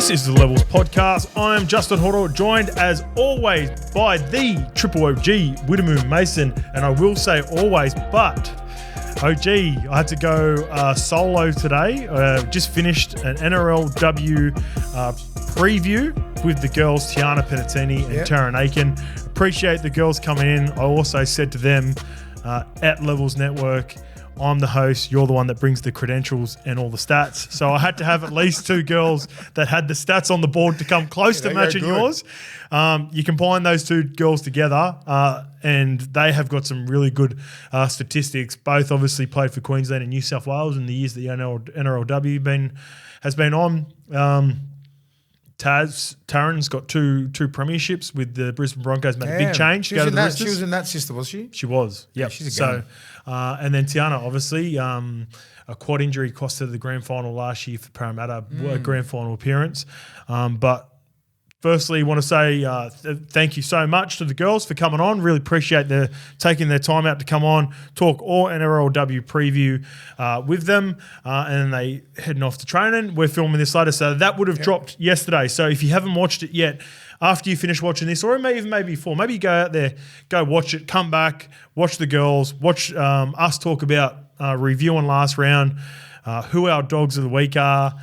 This is the Levels Podcast. I am Justin Horo, joined as always by the Triple OG, Willie Mason, and I will say always, but OG, I had to go solo today. Just finished an NRLW preview with the girls, Tiana Penatini and Taryn Aiken. Appreciate the girls coming in. I also said to them at Levels Network, I'm the host, you're the one that brings the credentials and all the stats. So I had to have at least two girls that had the stats on the board to come close to matching yours. You combine those two girls together and they have got some really good statistics. Both obviously played for Queensland and New South Wales in the years the NRLW has been on. Taryn's got two premierships with the Brisbane Broncos, made a big change. She was in that sister, was she? She was, yeah. She's a gun. And then Tiana, obviously, a quad injury cost her the grand final last year for Parramatta, a grand final appearance. But firstly, want to say thank you so much to the girls for coming on. Really appreciate taking their time out to come on, talk all NRLW preview with them, and then they heading off to training. We're filming this later, so that would have dropped yesterday. So if you haven't watched it yet, after you finish watching this, or maybe before, maybe you go out there, go watch it, come back, watch the girls, watch us talk about reviewing last round, who our dogs of the week are.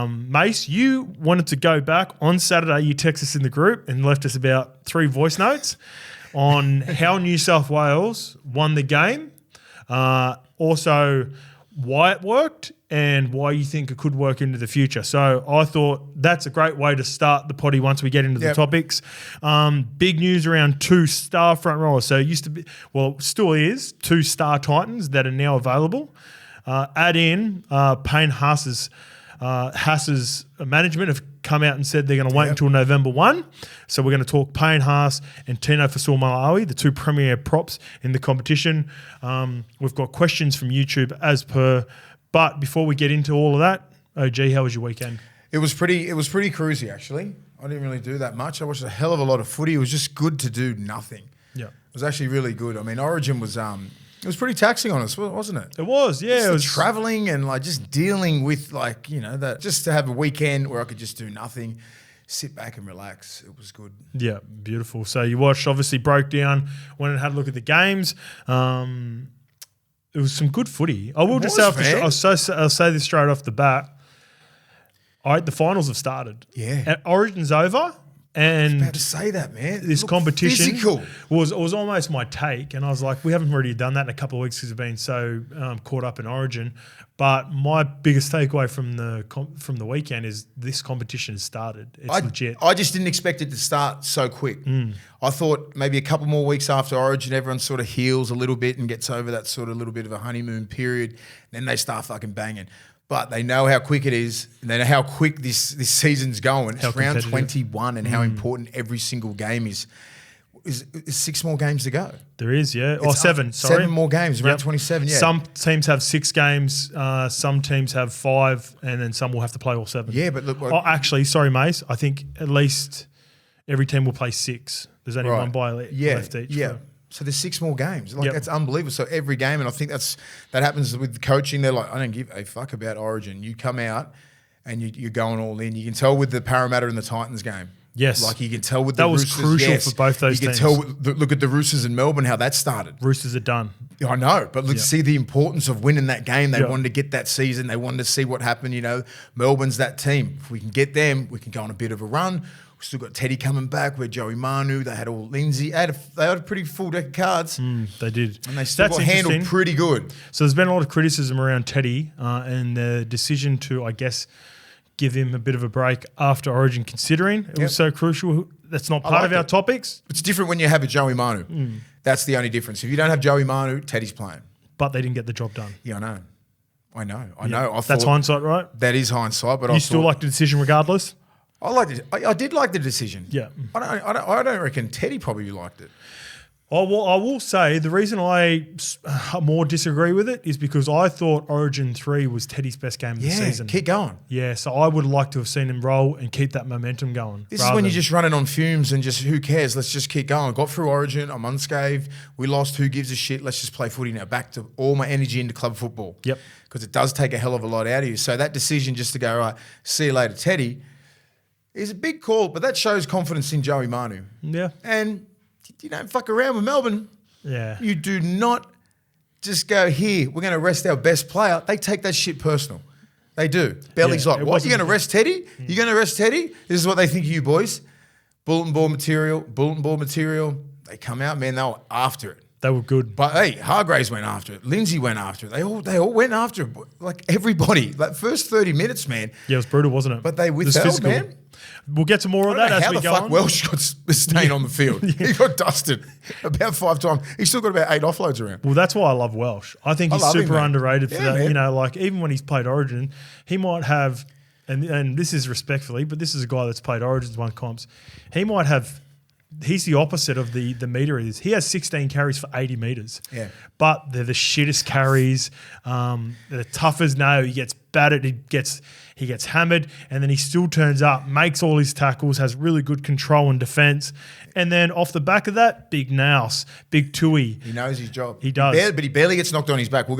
Mace, you wanted to go back on Saturday. You texted us in the group and left us about 3 voice notes on how New South Wales won the game, also why it worked and why you think it could work into the future. So I thought that's a great way to start the potty once we get into the topics. Big news around 2 star front rowers. So it used to be, well, still is, 2 star Titans that are now available. Add in PAYNE HAAS's management have come out and said they're going to wait until November 1. So we're going to talk PAYNE HAAS and TINO for Malawi, the 2 premier props in the competition. We've got questions from YouTube as per. But before we get into all of that, OG, how was your weekend? It was pretty cruisy, actually. I didn't really do that much. I watched a hell of a lot of footy. It was just good to do nothing. Yeah. It was actually really good. I mean, Origin was it was pretty taxing on us, wasn't it? It was, yeah. It was traveling and like just dealing with that, just to have a weekend where I could just do nothing, sit back and relax. It was good. Yeah, beautiful. So you watched, obviously broke down, went and had a look at the games. It was some good footy. I will just say, I'll say this straight off the bat. The finals have started. Yeah. Origin's over. And I was about to say that, man. This competition was almost my take, and I was like, we haven't really done that in a couple of weeks because we've been so caught up in Origin. But my biggest takeaway from the weekend is this competition has started. It's legit. I just didn't expect it to start so quick. I thought maybe a couple more weeks after Origin, everyone sort of heals a little bit and gets over that sort of little bit of a honeymoon period. Then they start fucking banging. But they know how quick it is. And they know how quick this season's going. It's round 21 and how important every single game is. Is 6 more games to go. There is, yeah. Or 7, sorry. 7 more games, round 27, yeah. Some teams have 6 games, some teams have 5, and then some will have to play all 7. Yeah, but look. Actually, sorry, Mace, I think at least every team will play 6. There's only one bye left each. Yeah. So there's 6 more games. That's unbelievable. So every game, and I think that happens with coaching. They're like, I don't give a fuck about Origin. You come out and you're going all in. You can tell with the Parramatta and the Titans game. Yes. Like you can tell with the Roosters. That was crucial for both those teams. You can tell, look at the Roosters in Melbourne, how that started. Roosters are done. I know, but let's see the importance of winning that game. They wanted to get that season. They wanted to see what happened. Melbourne's that team. If we can get them, we can go on a bit of a run. We've still got Teddy coming back. We're Joey Manu. They had all Lindsay. They had a pretty full deck of cards. They did. And they still got handled pretty good. So there's been a lot of criticism around Teddy and the decision to, I guess, give him a bit of a break after Origin, considering it was so crucial. That's not part of our topics. It's different when you have a Joey Manu. That's the only difference. If you don't have Joey Manu, Teddy's playing. But they didn't get the job done. Yeah, I know. That's hindsight, right? That is hindsight. But you still like the decision regardless? I liked it. I did like the decision. Yeah. I don't reckon Teddy probably liked it. I will say the reason I more disagree with it is because I thought Origin 3 was Teddy's best game of the season. Keep going. Yeah, so I would like to have seen him roll and keep that momentum going. This is when you're just running on fumes and just who cares? Let's just keep going. I got through Origin. I'm unscathed. We lost. Who gives a shit? Let's just play footy now. Back to all my energy into club football. Yep. Because it does take a hell of a lot out of you. So that decision just to go, right, see you later, Teddy. is a big call, but that shows confidence in Joey Manu. Yeah. And you don't fuck around with Melbourne. Yeah. You do not just go, here, we're going to rest our best player. They take that shit personal. They do. Belly's like, what, you going to rest Teddy? You going to rest Teddy? This is what they think of you boys. Bulletin board material. They come out, man, they were after it. They were good. But hey, Hargraves went after it. Lindsay went after it. They all went after it. Like everybody. Like first 30 minutes, man. Yeah, it was brutal, wasn't it? But they withheld, man. We'll get to more of that as we go on. How the fuck Welsh got stained on the field? He got dusted about 5 times. He's still got about 8 offloads around. Well, that's why I love Welsh. I think he's super underrated for that. Man. You know, like even when he's played Origin, he might have, and this is respectfully, but this is a guy that's played Origins, won comps. He might have. He's the opposite of the meter is. He has 16 carries for 80 meters. Yeah. But they're the shittest carries. They're tough as nail. He gets battered. He gets hammered, and then he still turns up, makes all his tackles, has really good control and defense. And then off the back of that, big nous, big Tui. He knows his job. He does. But he barely gets knocked on his back. We'll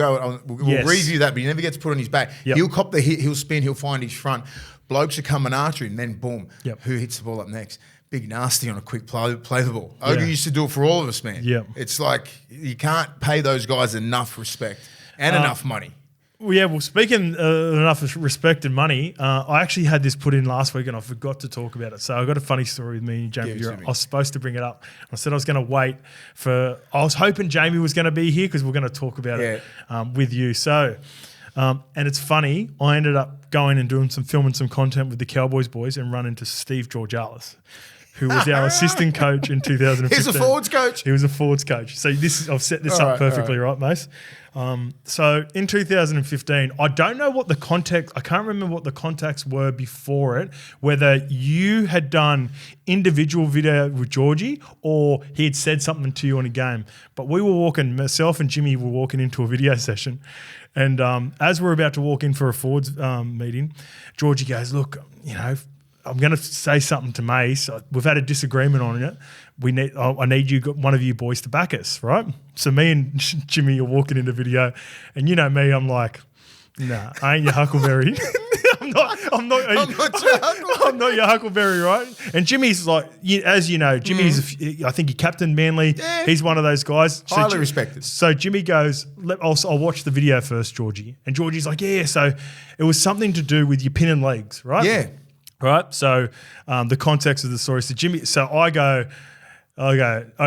review that, but he never gets put on his back. Yep. He'll cop the hit, he'll spin, he'll find his front. Blokes are coming after him, then boom. Yep. Who hits the ball up next? Big nasty on a quick play the ball. Ogie used to do it for all of us, man. Yep. It's like you can't pay those guys enough respect and enough money. Well, yeah, speaking enough of respect and money, I actually had this put in last week and I forgot to talk about it. So I got a funny story with me and Jamie. I was supposed to bring it up. I said I was going to wait I was hoping Jamie was going to be here because we're going to talk about it with you. So, and it's funny, I ended up going and filming some content with the Cowboys boys and run into Steve Georgalis, who was our assistant coach in 2015. He's a forwards coach. He was a forwards coach. So I've set this up perfectly, right, Mace? So in 2015, I don't know what the context, I can't remember what the contacts were before it, whether you had done individual video with Georgie or he had said something to you on a game. But we were walking, myself and Jimmy were walking into a video session. And as we're about to walk in for a forwards meeting, Georgie goes, look, you know, I'm going to say something to Mace. We've had a disagreement on it. I need one of you boys to back us, right? So me and Jimmy are walking into video, and you know me, I'm like, nah, I ain't your Huckleberry. I'm not your Huckleberry, right? And Jimmy's like, as you know, Jimmy's, I think he captained Manly. Yeah. He's one of those guys. Highly respected. So Jimmy goes, I'll watch the video first, Georgie. And Georgie's like, yeah, so it was something to do with your pin and legs, right? Yeah. Right. So the context of the story. So Jimmy, I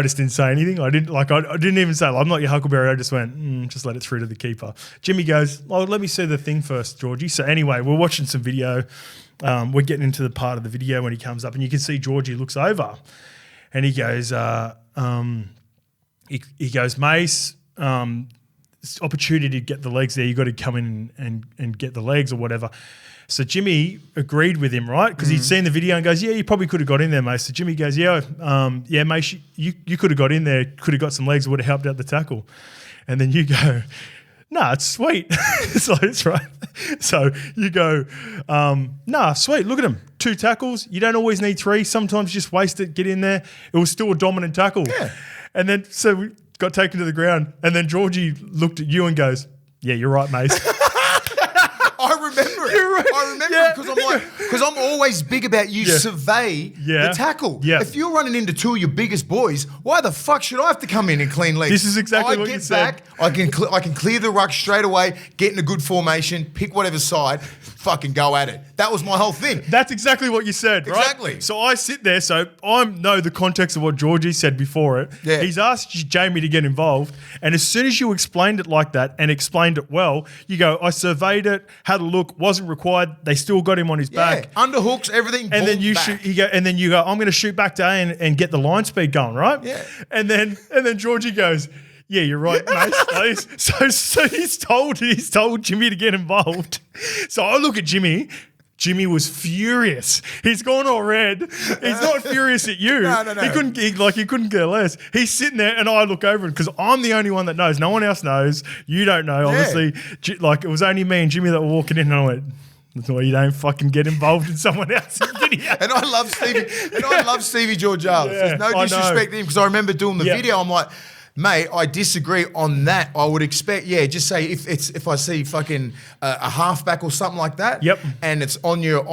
just didn't say anything. I didn't even say, I'm not your Huckleberry. I just went, just let it through to the keeper. Jimmy goes, let me see the thing first, Georgie. So anyway, we're watching some video. We're getting into the part of the video when he comes up, and you can see Georgie looks over, and he goes, he goes, Mace, opportunity to get the legs there. You got to come in and get the legs or whatever. So Jimmy agreed with him, right? Because he'd seen the video and goes, yeah, you probably could have got in there, mate. So Jimmy goes, yeah, mate, you could have got in there, could have got some legs, would have helped out the tackle. And then you go, nah, it's sweet. So it's right. So you go, nah, sweet, look at him. 2 tackles. You don't always need 3. Sometimes just waste it, get in there. It was still a dominant tackle. Yeah. And then so we got taken to the ground. And then Georgie looked at you and goes, yeah, you're right, mate. I remember it because I'm always big about you survey the tackle. Yeah. If you're running into 2 of your biggest boys, why the fuck should I have to come in and clean legs? This is exactly what you said. I can clear the ruck straight away, get in a good formation, pick whatever side, fucking go at it. That was my whole thing. That's exactly what you said, right? Exactly. So I sit there, so I know the context of what Georgie said before it. Yeah. He's asked Jamie to get involved, and as soon as you explained it like that and explained it well, you go, I surveyed it, had a look, wasn't required. They still got him on his back. Underhooks, everything. And then you go, I'm going to shoot back to A and get the line speed going, right? Yeah. And then Georgie goes, yeah, you're right, mate. So he's told Jimmy to get involved. So I look at Jimmy. Jimmy was furious. He's gone all red. He's not furious at you. No. He couldn't care less. He's sitting there, and I look over him because I'm the only one that knows. No one else knows. You don't know, obviously. Like it was only me and Jimmy that were walking in, and I went, that's why you don't fucking get involved in someone else's video. And I love Stevie Georgalis. There's no disrespect to him because I remember doing the video. I'm like, Mate, I disagree on that. I would expect, just say if I see fucking a halfback or something like that, and it's on your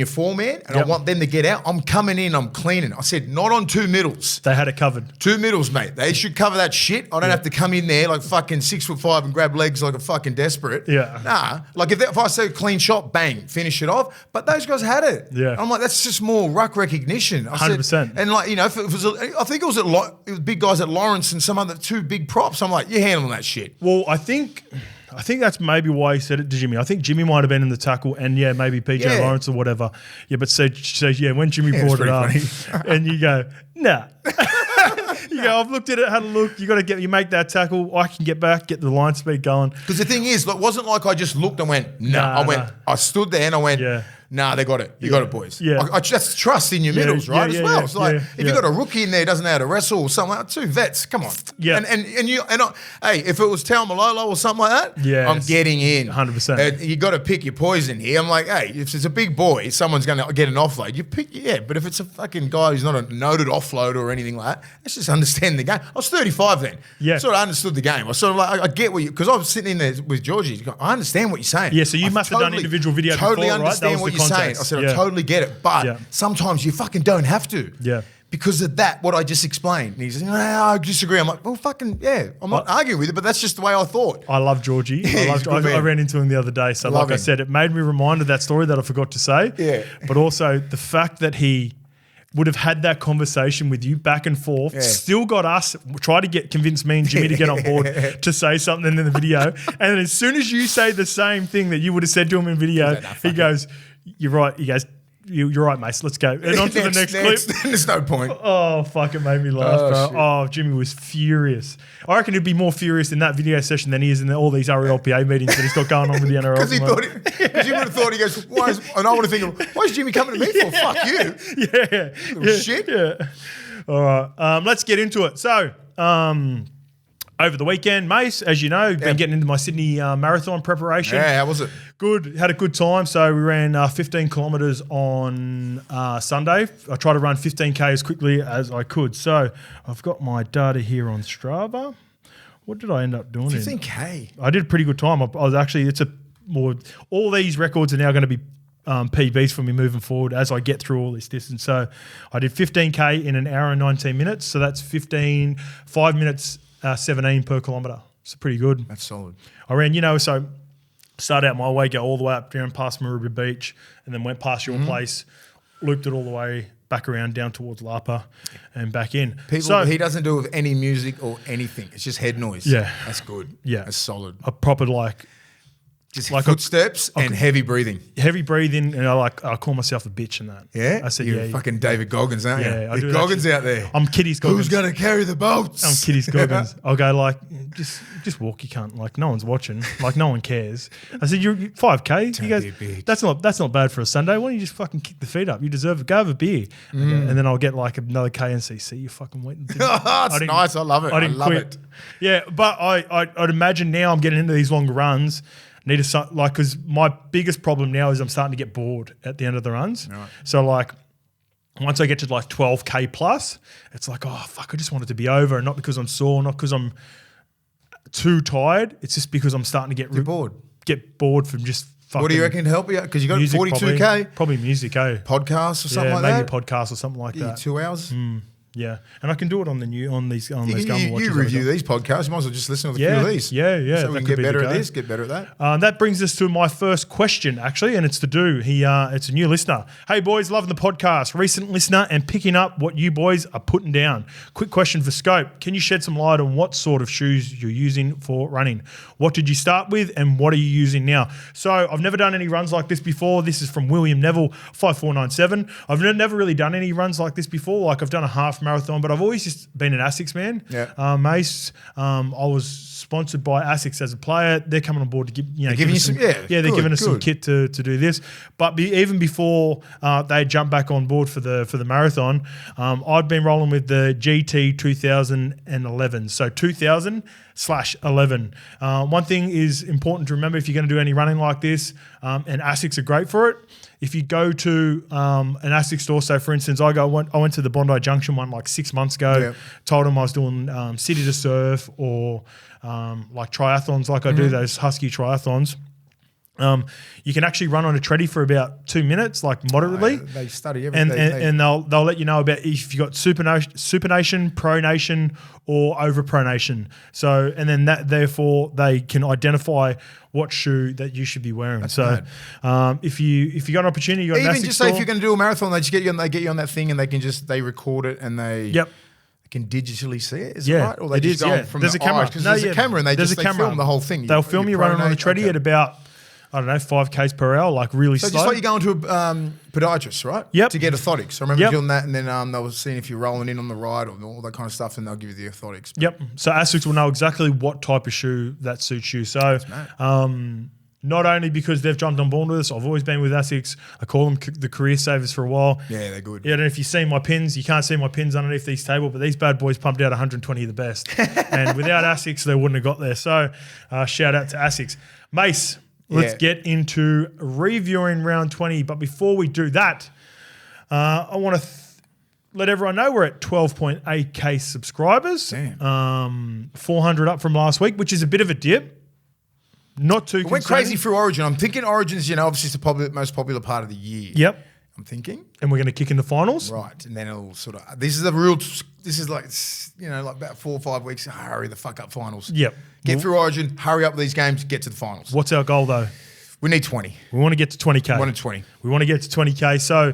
foreman, and I want them to get out, I'm coming in, I'm cleaning. I said not on 2 middles. They had it covered. 2 middles, mate. They should cover that shit. I don't have to come in there like fucking 6'5" and grab legs like a fucking desperate. Yeah. Nah. Like if I say clean shot, bang, finish it off. But those guys had it. Yeah. I'm like, that's just more ruck recognition. 100%. And like, if it was, I think it was it was big guys at Lawrence and some other 2 big props. I'm like, you're handling that shit. Well, I think that's maybe why he said it to Jimmy. I think Jimmy might have been in the tackle, and maybe PJ Lawrence or whatever. Yeah, but so when Jimmy brought it up, and you go, nah. You go, I've looked at it, had a look. You make that tackle. I can get back, get the line speed going. Because the thing is, it wasn't like I just looked and went, nah. I stood there and I went, nah, they got it. You got it, boys. Yeah. I just trust in your middles, right? As well. It's like if you got a rookie in there who doesn't know how to wrestle or something like that, 2 vets, come on. Yeah. Hey, if it was Taumalolo or something like that, I'm getting in. 100%. You got to pick your poison here. I'm like, hey, if it's a big boy, someone's going to get an offload. You pick, but if it's a fucking guy who's not a noted offloader or anything like that, let's just understand the game. I was 35 then. Yeah. Sort of understood the game. I sort of like, I get what because I was sitting in there with Georgie. I understand what you're saying. Yeah, so you must have done individual video before, right? Totally understand what you're saying. I said, I totally get it. But sometimes you fucking don't have to. Yeah. Because of that, what I just explained. And he said, no, I disagree. I'm like, well, fucking, I'm not arguing with it, but that's just the way I thought. I love Georgie. I ran into him the other day. So like I said, it made me remind of that story that I forgot to say. Yeah. But also the fact that he would have had that conversation with you back and forth, still got us, try to convince me and Jimmy to get on board to say something in the video. And then as soon as you say the same thing that you would have said to him in video, he goes, you're right. He goes, you're right, mate. Let's go. And on to the next clip. There's no point. Oh, fuck, it made me laugh, bro. Shit. Oh, Jimmy was furious. I reckon he'd be more furious in that video session than he is in all these RELPA meetings that he's got going on with the NRL. Because you would have thought, he goes, and I would have think, why is Jimmy coming to me for? Fuck you. Yeah. Shit. Yeah. All right. Let's get into it. So, over the weekend, Mace, as you know, been getting into my Sydney marathon preparation. Yeah, how was it? Good. Had a good time. So we ran 15 kilometres on Sunday. I tried to run 15K as quickly as I could. So I've got my data here on Strava. What did I end up doing? 15K. I did a pretty good time. I was actually, all these records are now going to be PBs for me moving forward as I get through all this distance. So I did 15K in an hour and 19 minutes. So that's 5 minutes 17 per kilometre. It's pretty good. That's solid. I ran, so started out my way, go all the way up down past Maruba Beach, and then went past your place, looped it all the way back around down towards Lapa and back in. He doesn't do it with any music or anything. It's just head noise. Yeah. That's good. Yeah. That's solid. A proper just like footsteps and heavy breathing. Heavy breathing, and I call myself a bitch in that. Yeah? I said, You're fucking David Goggins, aren't you? Yeah, the Goggins out there. I'm Kitty's Goggins. Who's going to carry the boats? I'm Kitty's Goggins. I'll go just walk, you cunt. No one's watching. No one cares. I said, you're 5K? He goes, that's not bad for a Sunday. Why don't you just fucking kick the feet up? You deserve it. Go have a beer. And then I'll get another KNCC. You fucking waiting. It's nice. I love it. I love it. Yeah, but I'd imagine now I'm getting into these longer runs. Because my biggest problem now is I'm starting to get bored at the end of the runs. Right. So once I get to 12K plus, it's like, oh fuck, I just want it to be over, and not because I'm sore, not because I'm too tired. It's just because I'm starting to get bored. Get bored from just fucking. What do you reckon to help you? Because you got music, 42K, probably music, podcasts or something like maybe that. Maybe a podcast or something like that. 2 hours. Yeah, and I can do it on these Gumbo watches. You review these podcasts. You might as well just listen to a few of these. Yeah. So we can get better at this, get better at that. That brings us to my first question, actually, and it's to do. It's a new listener. Hey, boys, loving the podcast. Recent listener and picking up what you boys are putting down. Quick question for Scope. Can you shed some light on what sort of shoes you're using for running? What did you start with and what are you using now? So I've never done any runs like this before. This is from William Neville, 5497. I've never really done any runs like this before. I've done a half marathon, but I've always just been an ASICS man. Yeah. Mace, I was sponsored by ASICS as a player. They're coming on board to give they're giving us some kit to do this. But even before they jumped back on board for the marathon, I'd been rolling with the GT 2011. So 2000 /11. One thing is important to remember if you're going to do any running like this, and ASICs are great for it. If you go to an ASIC store, so for instance, I went to the Bondi Junction one like 6 months ago, told them I was doing City to Surf or like triathlons, like I do those Husky triathlons. You can actually run on a treadie for about 2 minutes, like moderately. They study everything. And they'll let you know about if you've got supination, pronation, or overpronation. So, and then therefore they can identify what shoe that you should be wearing. That's if you got an opportunity, you got even an just say if you're going to do a marathon, they just get you on that thing and they record it and they can digitally see it. Is it right? Or they just go from there's a camera. Because there's a camera and they film the whole thing. They'll film you running on the treadie at about, I don't know, 5 k's per hour, like really slow. So just like you going to a podiatrist, right? Yep. To get orthotics. I remember doing that, and then they were seeing if you're rolling in on the ride or all that kind of stuff, and they'll give you the orthotics. Yep. So ASICs will know exactly what type of shoe that suits you. So not only because they've jumped on board with us, I've always been with ASICs. I call them the career savers for a while. Yeah, they're good. Yeah, I don't know if you've seen my pins. You can't see my pins underneath these table, but these bad boys pumped out 120 of the best. And without ASICs, they wouldn't have got there. So shout out to ASICs. Mace. Let's get into reviewing round 20. But before we do that, I want to let everyone know we're at 12.8K subscribers. 400 up from last week, which is a bit of a dip. Not too concerning. Went crazy through Origin. I'm thinking Origin's, obviously it's the most popular part of the year. Yep. I'm thinking. And we're going to kick into finals. Right. And then it'll this is like, like about 4 or 5 weeks. Hurry the fuck up finals. Yep. Get through Origin, hurry up with these games, get to the finals. What's our goal though? We need 20. We want to get to 20K. We want to get to 20K. So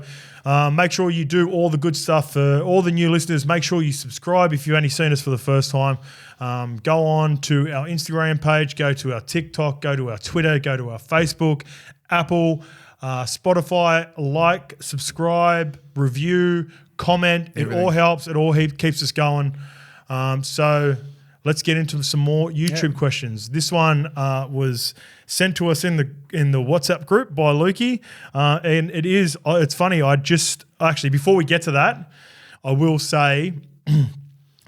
make sure you do all the good stuff for all the new listeners. Make sure you subscribe if you've only seen us for the first time. Go on to our Instagram page, go to our TikTok, go to our Twitter, go to our Facebook, Apple, Spotify, like, subscribe, review, comment. Everything. It all helps. It all keeps us going. So let's get into some more YouTube questions. This one was sent to us in the WhatsApp group by Lukey, and it's funny. Actually before we get to that, I will say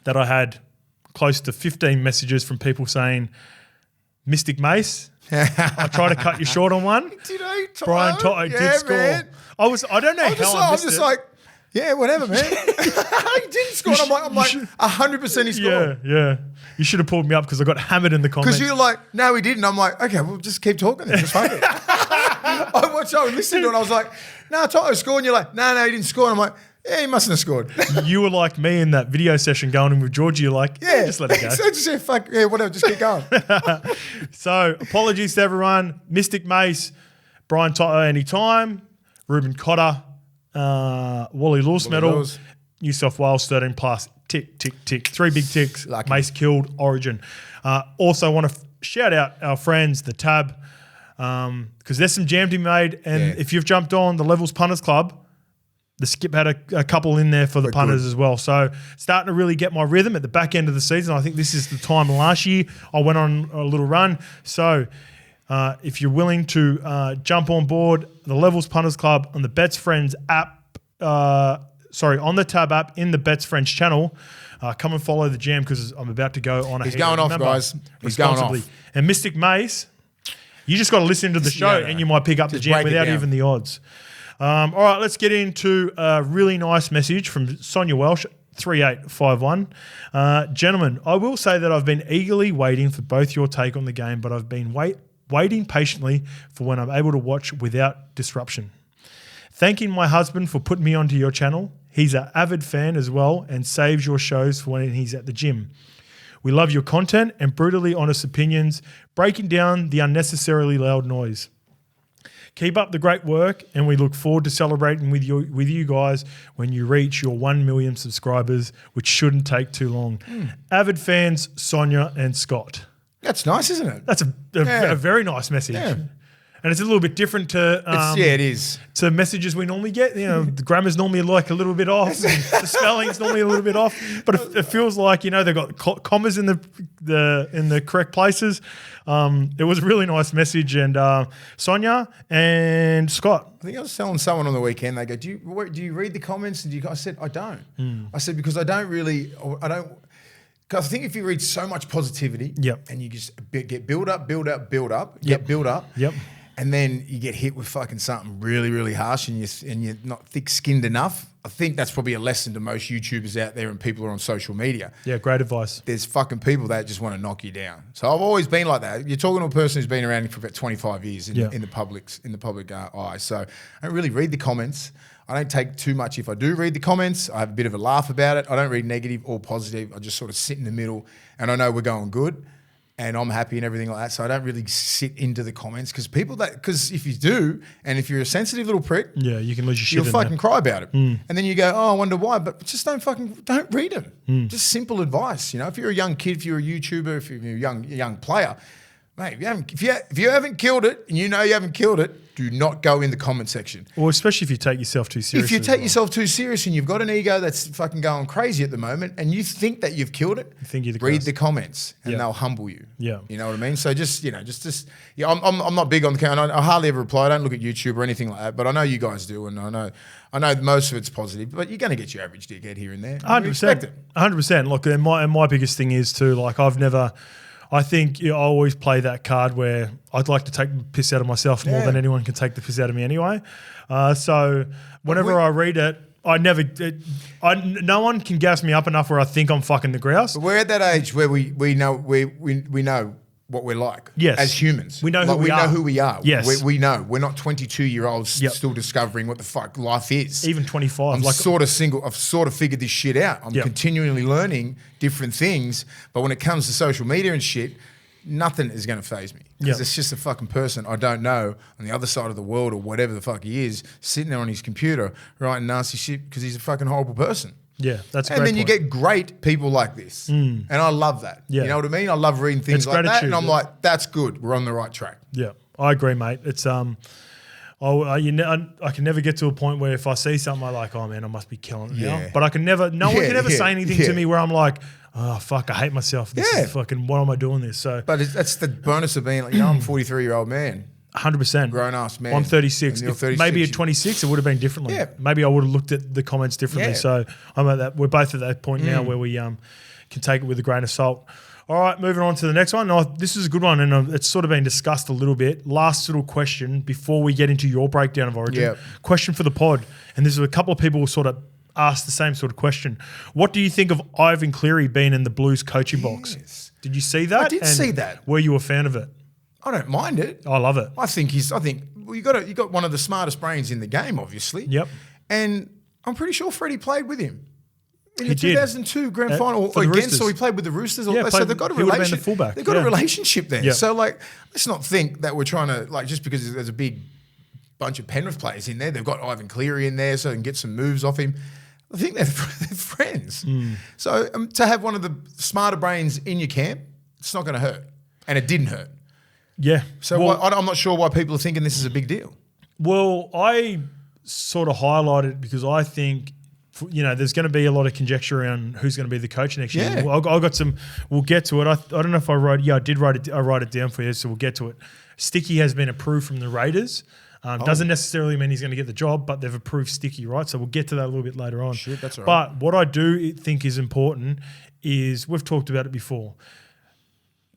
that I had close to 15 messages from people saying, Mystic Mace, I tried to cut you short on one. Did I? Brian Toto did score. Man. I don't know how I missed it. Like, yeah, whatever, man. He didn't score. I'm like 100% he scored. Yeah. You should have pulled me up because I got hammered in the comments. Because you're like, no, he didn't. I'm like, okay, well, just keep talking then. Just fuck it. I listened to it and I was like, no, Toto scored. And you're like, no, he didn't score. And I'm like, yeah, he mustn't have scored. You were like me in that video session going in with Georgie. You're like, yeah, just let it go. So just say, fuck, yeah, whatever, just keep going. So apologies to everyone. Mystic Mace, Brian Toto anytime, Ruben Cotter, Wally Lewis medal, New South Wales 13 plus, tick, tick, tick. 3 big ticks. Lucky. Mace killed Origin. Also want to shout out our friends, the Tab, because there's some jam to be made. And if you've jumped on the Levels Punters Club, the Skip had a couple in there for the punters as well. So starting to really get my rhythm at the back end of the season. I think this is the time last year I went on a little run. So if you're willing to jump on board the Levels Punters Club on the Bets Friends app, on the Tab app in the Bets Friends channel, come and follow the jam because I'm about to go on a He's going off, guys. He's going off. And Mystic Mace, you just got to listen to the show and you might pick up the jam without even the odds. All right, let's get into a really nice message from Sonia Welsh, 3851. Gentlemen, I will say that I've been eagerly waiting for both your take on the game, but I've been waiting patiently for when I'm able to watch without disruption. Thanking my husband for putting me onto your channel. He's an avid fan as well and saves your shows for when he's at the gym. We love your content and brutally honest opinions, breaking down the unnecessarily loud noise. Keep up the great work, and we look forward to celebrating with you guys when you reach your 1 million subscribers, which shouldn't take too long. Avid fans, Sonia and Scott. That's nice, isn't it? That's a very nice message. Yeah. And it's a little bit different to it is to messages we normally get. The grammar's normally like a little bit off, and the spelling's normally a little bit off. But it feels like they've got commas in the correct places. It was a really nice message, and Sonia and Scott. I think I was telling someone on the weekend. They go, "Do you read the comments?" And I said, "I don't." I said because I don't. Because I think if you read so much positivity and you just get build up, get build up, and then you get hit with fucking something really, really harsh and you're not thick-skinned enough, I think that's probably a lesson to most YouTubers out there and people who are on social media. Yeah, great advice. There's fucking people that just want to knock you down. So I've always been like that. You're talking to a person who's been around for about 25 years in the public eye. So I don't really read the comments. I don't take too much. If I do read the comments, I have a bit of a laugh about it. I don't read negative or positive. I just sort of sit in the middle and I know we're going good and I'm happy and everything like that. So I don't really sit into the comments because if you do, and if you're a sensitive little prick, you can lose your shit. You'll fucking cry about it. And then you go, oh, I wonder why. But just don't read them. Just simple advice. You know, if you're a young kid, if you're a YouTuber, if you're a young player, mate, if you haven't killed it and you know you haven't killed it, do not go in the comment section. Well, especially if you take yourself too seriously. If you take yourself too serious and you've got an ego that's fucking going crazy at the moment and you think that you've killed it, read the comments and they'll humble you. Yeah. You know what I mean? So I'm not big on the camera. I hardly ever reply. I don't look at YouTube or anything like that, but I know you guys do and I know most of it's positive, but you're going to get your average dickhead here and there. 100%. 100%. Look, and my biggest thing is too, like I think I always play that card where I'd like to take the piss out of myself more than anyone can take the piss out of me anyway. So whenever I read it, no one can gas me up enough where I think I'm fucking the grouse. But we're at that age where we know what we're like as humans. We know who we are. Yes. We know. We're not 22-year-olds still discovering what the fuck life is. Even 25. I'm sort of single. I've sort of figured this shit out. I'm continually learning different things. But when it comes to social media and shit, nothing is going to faze me. Because it's just a fucking person I don't know on the other side of the world or whatever the fuck he is, sitting there on his computer writing nasty shit because he's a fucking horrible person. Yeah, that's a great point. And then you get great people like this. And I love that. Yeah. You know what I mean? I love reading things like that. And I'm like, that's good. We're on the right track. Yeah, I agree, mate. It's I can never get to a point where if I see something I'm like, oh man, I must be killing it now. But no one can ever say anything to me where I'm like, oh fuck, I hate myself. This is fucking, why am I doing this? So, but that's the bonus of being like, I'm a 43-year-old man. 100%. Grown ass man. I'm 36. Maybe at 26, it would have been differently. Yeah. Maybe I would have looked at the comments differently. Yeah. So I'm at that. We're both at that point now where we can take it with a grain of salt. All right, moving on to the next one. This is a good one, and it's sort of been discussed a little bit. Last little question before we get into your breakdown of Origin. Yep. Question for the pod, and there's a couple of people who sort of asked the same sort of question. What do you think of Ivan Cleary being in the Blues coaching box? Did you see that? I did see that. Were you a fan of it? I don't mind it. I love it. I think you got one of the smartest brains in the game, obviously. Yep. And I'm pretty sure Freddie played with him in the 2002 grand final again. So he played with the Roosters. So they've got a relationship. They've got a relationship there. Yep. So let's not think that we're trying to just because there's a big bunch of Penrith players in there. They've got Ivan Cleary in there, so they can get some moves off him. I think they're friends. So to have one of the smarter brains in your camp, it's not going to hurt, and it didn't hurt. Yeah. So I'm not sure why people are thinking this is a big deal. Well, I sort of highlighted it because I think, there's going to be a lot of conjecture around who's going to be the coach next year. Well, I got some. We'll get to it. I don't know if I wrote. Yeah, I did write it. I write it down for you, so we'll get to it. Sticky has been approved from the Raiders. Doesn't necessarily mean he's going to get the job, but they've approved Sticky, right? So we'll get to that a little bit later on. Shit, that's all right. But what I do think is important is we've talked about it before.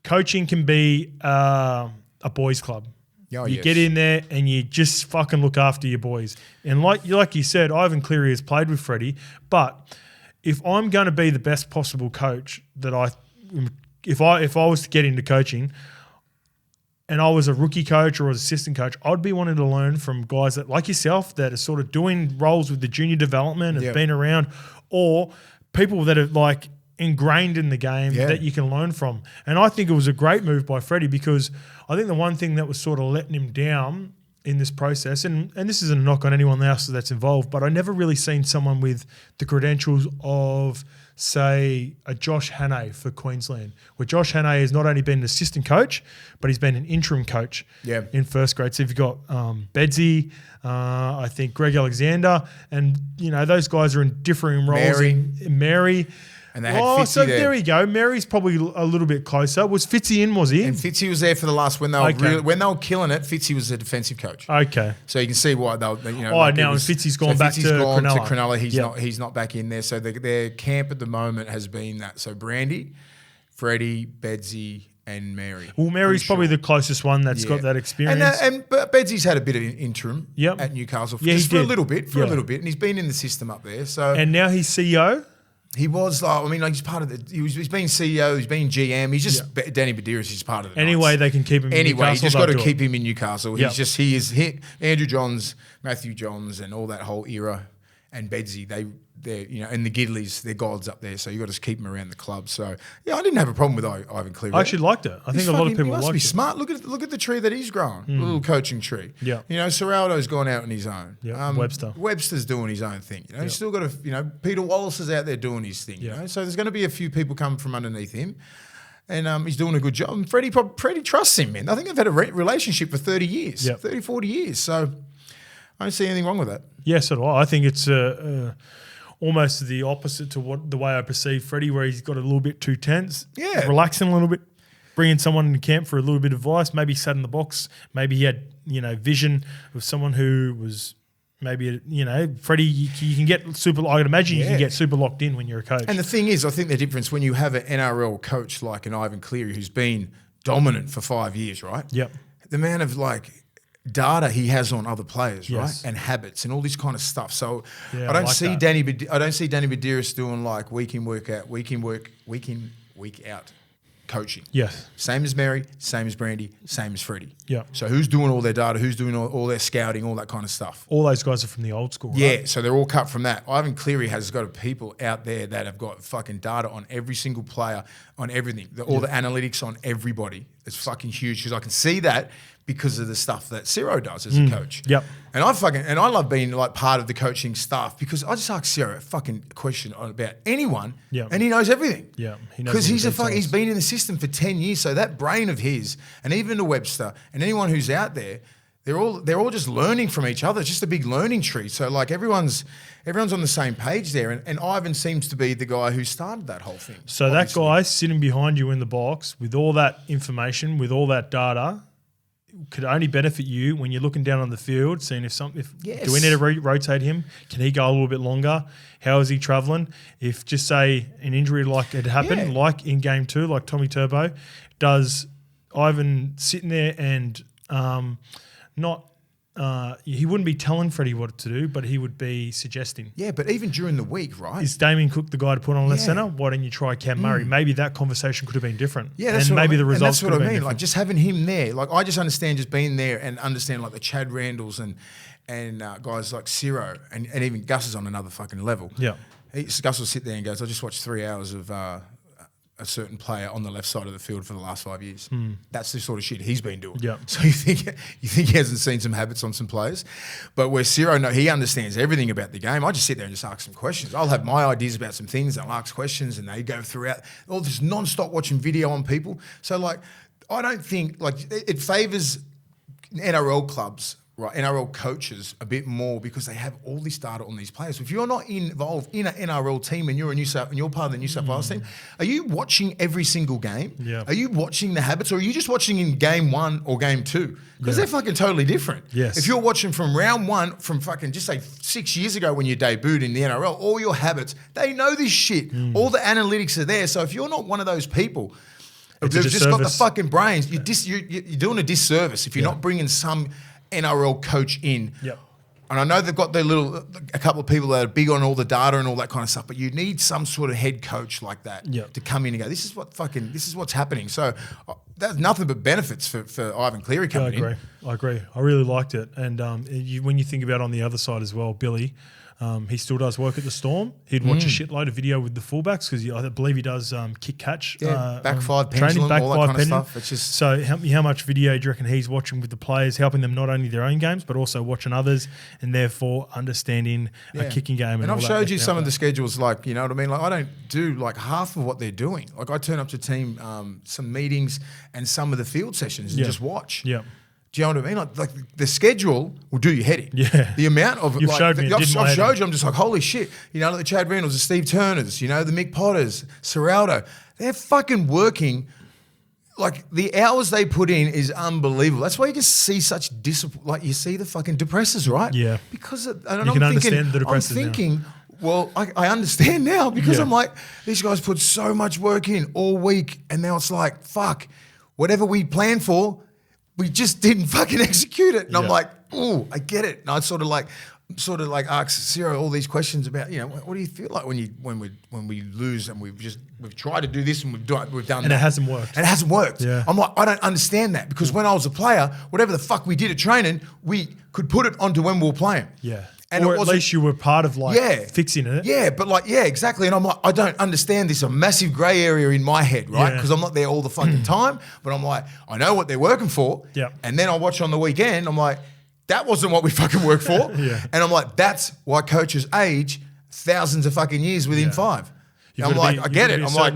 Coaching can be a boys' club. You get in there and you just fucking look after your boys. And like you said, Ivan Cleary has played with Freddie. But if I'm going to be the best possible coach if I was to get into coaching and I was a rookie coach or an assistant coach, I'd be wanting to learn from guys that like yourself that are sort of doing roles with the junior development, have been around, or people that are ingrained in the game that you can learn from. And I think it was a great move by Freddie because I think the one thing that was sort of letting him down in this process, and this isn't a knock on anyone else that's involved, but I never really seen someone with the credentials of, say, a Josh Hannay for Queensland, where Josh Hannay has not only been an assistant coach, but he's been an interim coach in first grade. So you've got Bedsy, I think Greg Alexander, and those guys are in differing roles. Mary. And they had Fitzy there. There we go. Mary's probably a little bit closer. Was Fitzy in, was he? And Fitzy was there for the last, when they were killing it, Fitzy was the defensive coach. Okay. So you can see why they'll, now Fitzy's gone back to Cronulla. He's not back in there. So their camp at the moment has been that. So Brandy, Freddie, Bedsy, and Mary. Well, Mary's probably the closest one that's got that experience. But Bedsy's had a bit of interim at Newcastle for a little bit, and he's been in the system up there. So and now he's CEO. He was he's part of the. He's been CEO. He's been GM. He's just Danny Badiris is part of it. Anyway, they can keep him. In Newcastle, you just got to keep him in Newcastle. He's Andrew Johns, Matthew Johns, and all that whole era, and Bedsy. They're and the Gidleys, they're gods up there. So you got to keep them around the club. So I didn't have a problem with Ivan Cleary. I actually liked it. I think a lot of people liked it. He must be smart. Look at the tree that he's growing. The little coaching tree. Yeah. Serraldo's gone out on his own. Yeah. Webster's doing his own thing. He's still got Peter Wallace is out there doing his thing. So there's going to be a few people coming from underneath him. And he's doing a good job. And Freddie trusts him, man. I think they've had a relationship for 30 years, 30, 40 years. So I don't see anything wrong with that. Yes, at all. I think it's almost the opposite to the way I perceive Freddie, where he's got a little bit too tense, relaxing a little bit, bringing someone in camp for a little bit of advice. Maybe he sat in the box. Maybe he had vision of someone who was maybe Freddie. You can get super. I would imagine you can get super locked in when you're a coach. And the thing is, I think the difference when you have an NRL coach like an Ivan Cleary who's been dominant for 5 years, right? Yep. The amount of data he has on other players, right, and habits and all this kind of stuff. So I don't see Danny Badiris doing week in, week out, week out coaching. Yes. Same as Mary, same as Brandy, same as Freddie. Yeah. So who's doing all their data? Who's doing all their scouting? All that kind of stuff. All those guys are from the old school. Right? Yeah. So they're all cut from that. Ivan Cleary has got people out there that have got fucking data on every single player, on everything, all the analytics on everybody. It's fucking huge because I can see that because of the stuff that Ciro does as a coach. Yep. And I love being part of the coaching staff because I just ask Ciro a fucking question about anyone and he knows everything. Yeah. Because he's been in the system for 10 years. So that brain of his, and even to Webster and anyone who's out there, they're all just learning from each other. It's just a big learning tree. So everyone's on the same page there. And Ivan seems to be the guy who started that whole thing. So obviously. That guy sitting behind you in the box with all that information, with all that data, could only benefit you when you're looking down on the field, seeing do we need to rotate him? Can he go a little bit longer? How is he travelling? If just say an injury like it happened, like in game 2, like Tommy Turbo, does Ivan sitting there and he wouldn't be telling Freddie what to do, but he would be suggesting. Yeah, but even during the week, right? Is Damien Cook the guy to put on left centre? Why don't you try Cam Murray? Maybe that conversation could have been different. Yeah, that's and what maybe I mean. the results and that's what I mean. Different. Just having him there. I just understand just being there and understand the Chad Randalls and guys like Ciro and even Gus is on another fucking level. Yeah. Gus will sit there and goes, I just watched 3 hours of a certain player on the left side of the field for the last 5 years. That's the sort of shit he's been doing. Yeah. So you think he hasn't seen some habits on some players, but where Ciro, he understands everything about the game. I just sit there and just ask some questions. I'll have my ideas about some things. I'll ask questions, and they go throughout all this non-stop watching video on people. So I don't think it favours NRL clubs. Right, NRL coaches a bit more because they have all this data on these players. If you're not involved in an NRL team and you're part of the New South Wales team, are you watching every single game? Yeah. Are you watching the habits, or are you just watching in game 1 or game 2? Because they're fucking totally different. Yes. If you're watching from round 1 from fucking just say 6 years ago when you debuted in the NRL, all your habits, they know this shit. All the analytics are there. So if you're not one of those people who've just got the fucking brains, you're doing a disservice if you're not bringing some NRL coach in. Yep. And I know they've got a couple of people that are big on all the data and all that kind of stuff, but you need some sort of head coach like that to come in and go, this is what's happening. So that's nothing but benefits for Ivan Cleary coming in. I agree. I really liked it. And when you think about on the other side as well, Billy, he still does work at the Storm. He'd watch a shitload of video with the fullbacks because I believe he does kick catch. Back 5 training, pendulum, all that kind of stuff. It's just so how much video do you reckon he's watching with the players, helping them not only their own games but also watching others and therefore understanding a kicking game. And I've showed you some of the schedules, you know what I mean? I don't do half of what they're doing. I turn up to team some meetings and some of the field sessions and just watch. Yeah. Do you know what I mean? Like the schedule will do your head in. Yeah. The amount of You've showed me. I've showed you. I'm just like, holy shit. You know, like the Chad Reynolds, the Steve Turners, you know, the Mick Potters, Serraldo. They're fucking working. Like the hours they put in is unbelievable. That's why you just see such discipline. Like you see the fucking depressors, right? Yeah. Because understand the depressors I'm thinking, well, I understand now because I'm like, these guys put so much work in all week, and now it's like, fuck, whatever we planned for, we just didn't fucking execute it. And I'm like, oh, I get it. And I sort of like ask Ciro all these questions about, you know, what do you feel like when we lose and we've tried to do this and we've done and that. it hasn't worked. And it hasn't worked. Yeah. I'm like, I don't understand that because when I was a player, whatever the fuck we did at training, we could put it onto when we were playing. Yeah. And or at least you were part of fixing it. Yeah, but exactly. And I'm like, I don't understand this. A massive grey area in my head, right? Because I'm not there all the fucking time. But I'm like, I know what they're working for. Yeah. And then I watch on the weekend. I'm like, that wasn't what we fucking worked for. Yeah. And I'm like, that's why coaches age thousands of fucking years within 5. I'm like, I get it. I'm like,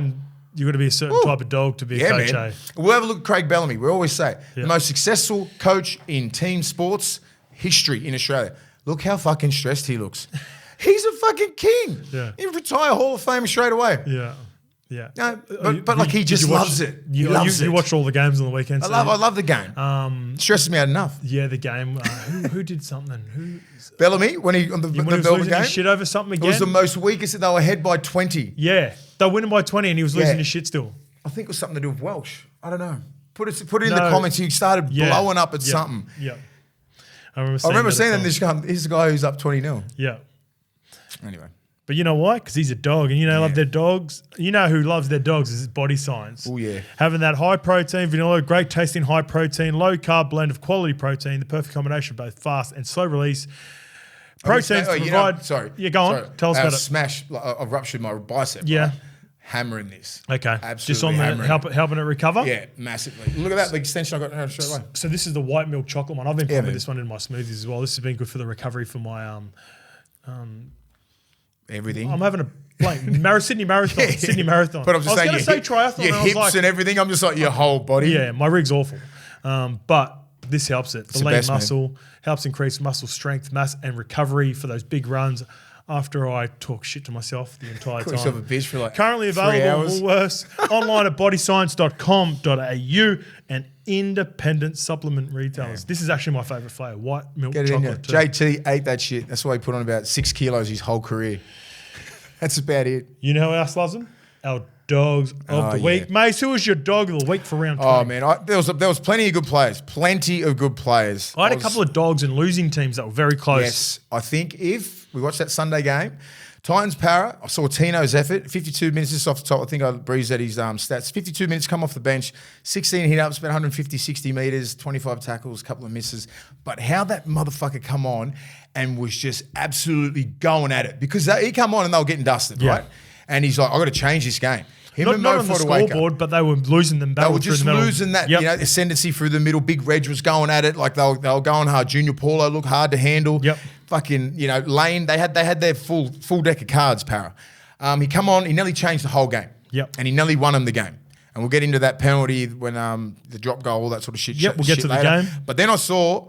you've got to be a certain type of dog to be a coach. Man. We'll have a look at Craig Bellamy. We always say the most successful coach in team sports history in Australia. Look how fucking stressed he looks. He's a fucking king. Yeah. He'd retire Hall of Famer straight away. Yeah. Yeah. No, but like he just loves it. He loves it. You watch all the games on the weekends. I love the game. Stresses me out enough. Yeah, the game. Who did something? Bellamy when he on the Melbourne game. Shit over something again. It was the most weakest. They were ahead by 20. Yeah, they were winning by 20, and he was losing his shit still. I think it was something to do with Welsh. I don't know. Put it in the comments. He started blowing up at something. Yeah. I remember seeing that he's the guy who's up 20-0. Yeah. Anyway. But you know why? Because he's a dog, and love their dogs. You know who loves their dogs is BodyScience. Oh yeah. Having that high protein vanilla, great tasting high protein, low carb blend of quality protein, the perfect combination of both fast and slow release proteins to provide. Go on. Tell us about it. I've ruptured my bicep. Yeah. Right? Hammering this. Okay. Absolutely. Just on helping it recover? Yeah, massively. Look at that, the extension I got straight away. So this is the white milk chocolate one. I've been putting this one in my smoothies as well. This has been good for the recovery for my everything. I'm having a blank. Sydney Marathon. Sydney Marathon. But I'm just saying, I was going to say triathlon. Your hips and everything. I'm just like your whole body. Yeah, my rig's awful. But this helps it. The lean muscle helps increase muscle strength, mass, and recovery for those big runs. After I talk shit to myself the entire time. Yourself a bitch for like currently available at Woolworths, online at bodyscience.com.au, and independent supplement retailers. This is actually my favourite flavour, white milk chocolate. JT ate that shit. That's why he put on about 6 kilos his whole career. That's about it. You know who else loves them? Our dogs of the week. Mace, who was your dog of the week for round 20? Oh, man. There was plenty of good players. Plenty of good players. I had a couple of dogs in losing teams that were very close. Yes. I think if we watched that Sunday game, Titans-Para, I saw Tino's effort, 52 minutes just off the top. I think I breezed at his stats. 52 minutes, come off the bench, 16 hit-ups, about 150, 60 metres, 25 tackles, a couple of misses. But how that motherfucker come on and was just absolutely going at it. Because he come on and they were getting dusted, right? And he's like, I've got to change this game. Not on the scoreboard, but they were losing them battle through the middle. They were just losing that ascendancy through the middle. Big Reg was going at it. Like they were going hard. Junior Paulo looked hard to handle. Yep. Fucking, Lane, they had their full deck of cards, Para. He come on, he nearly changed the whole game. Yep. And he nearly won him the game. And we'll get into that penalty when the drop goal, all that sort of shit. Yep, we'll get to the game. But then I saw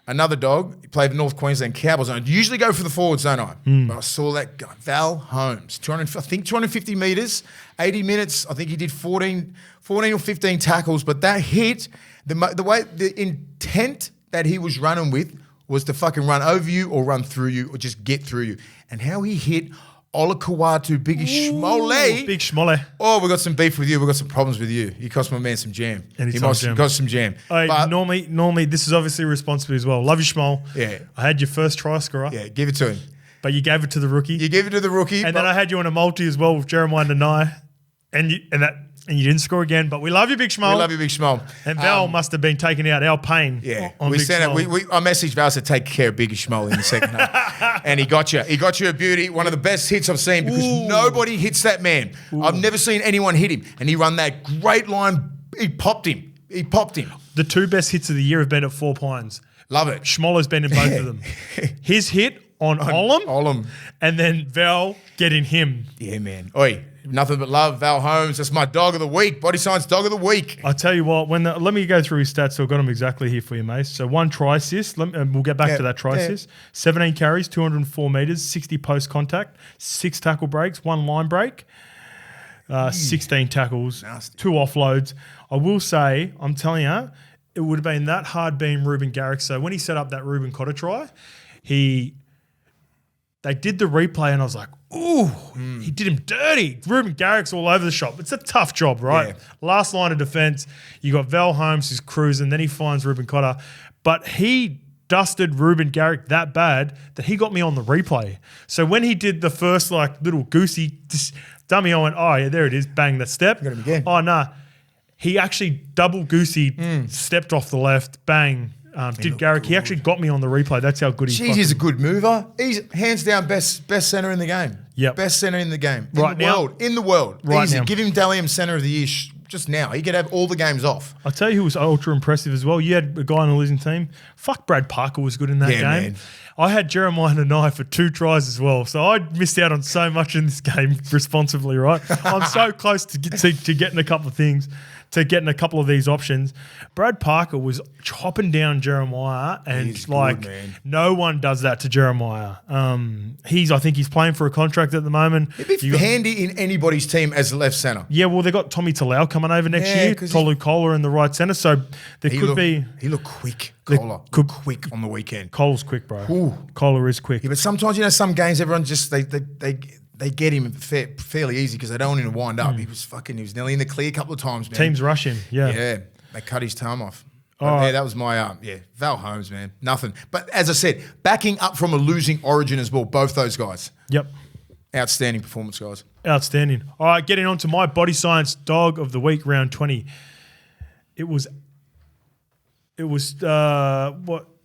another dog, he played for North Queensland Cowboys. I usually go for the forwards, don't I? But I saw that guy, Val Holmes, 250 metres, 80 minutes. I think he did 14 or 15 tackles. But that hit, the intent that he was running with was to fucking run over you or run through you or just get through you. And how he hit Ola Kawatu, Big Schmole. Big Schmole. Oh, we got some beef with you. We got some problems with you. You cost my man some jam. He got some jam. But normally, this is obviously Responsibly as well. Love you, Schmole. Yeah. I had your first try scorer. Yeah, give it to him. But you gave it to the rookie. You gave it to the rookie. And then I had you on a multi as well with Jeremiah Nanai. And you didn't score again, but we love you, Big Schmole. We love you, Big Schmole. And Val must have been taking out our pain. Yeah, on Big Schmole. I messaged Val to take care of Big Schmole in the second half, and he got you. He got you a beauty. One of the best hits I've seen because nobody hits that man. I've never seen anyone hit him, and he run that great line. He popped him. The two best hits of the year have been at Four Pines. Love it. Schmoller's been in both of them. His hit on Olam, Olam, and then Val getting him. Yeah, man. Oi. Nothing but love, Val Holmes. That's my dog of the week. Body Science dog of the week. I tell you what, let me go through his stats. So I've got him exactly here for you, Mace. So 1 try assist. We'll get back to that try assist. 17 carries, 204 metres, 60 post contact, 6 tackle breaks, 1 line break, 16 tackles, Nasty. 2 offloads. I will say, I'm telling you, it would have been that hard being Ruben Garrick. So when he set up that Ruben Cotter try, they did the replay and I was like, ooh, he did him dirty. Ruben Garrick's all over the shop. It's a tough job, right? Yeah. Last line of defence, you got Val Holmes who's cruising, then he finds Ruben Cotter. But he dusted Ruben Garrick that bad that he got me on the replay. So when he did the first little goosey dummy, I went, oh, yeah, there it is. Bang, the step. Got him again. Oh, nah. He actually double goosey stepped off the left, bang. Did Garrick. Good. He actually got me on the replay. That's how good he is. He's a good mover. He's hands down best centre in the game. Yep. Best centre in the game. In the world. Right Easy. now. Give him Dally M centre of the year just now. He could have all the games off. I'll tell you who was ultra impressive as well. You had a guy on the losing team. Fuck, Brad Parker was good in that game. Man. I had Jeremiah Nanai for 2 tries as well. So I missed out on so much in this game responsibly, right? I'm so close to getting a couple of things, to getting a couple of these options. Brad Parker was chopping down Jeremiah and good, no one does that to Jeremiah. I think he's playing for a contract at the moment. He'd be handy in anybody's team as a left centre. Yeah, well, they got Tommy Talau coming over next year, Tolu Kohler in the right centre, so He looked quick. Kohler quick on the weekend. Kohler's quick, bro. Ooh. Kohler is quick. Yeah, but sometimes, some games everyone just they get him fairly easy because they don't want him to wind up. He was nearly in the clear a couple of times, man. Teams rush him, yeah. Yeah, they cut his time off. Yeah, that was my Val Holmes, man. Nothing. But as I said, backing up from a losing Origin as well, both those guys. Yep. Outstanding performance, guys. Outstanding. All right, getting on to my Body Science Dog of the Week, round 20. It was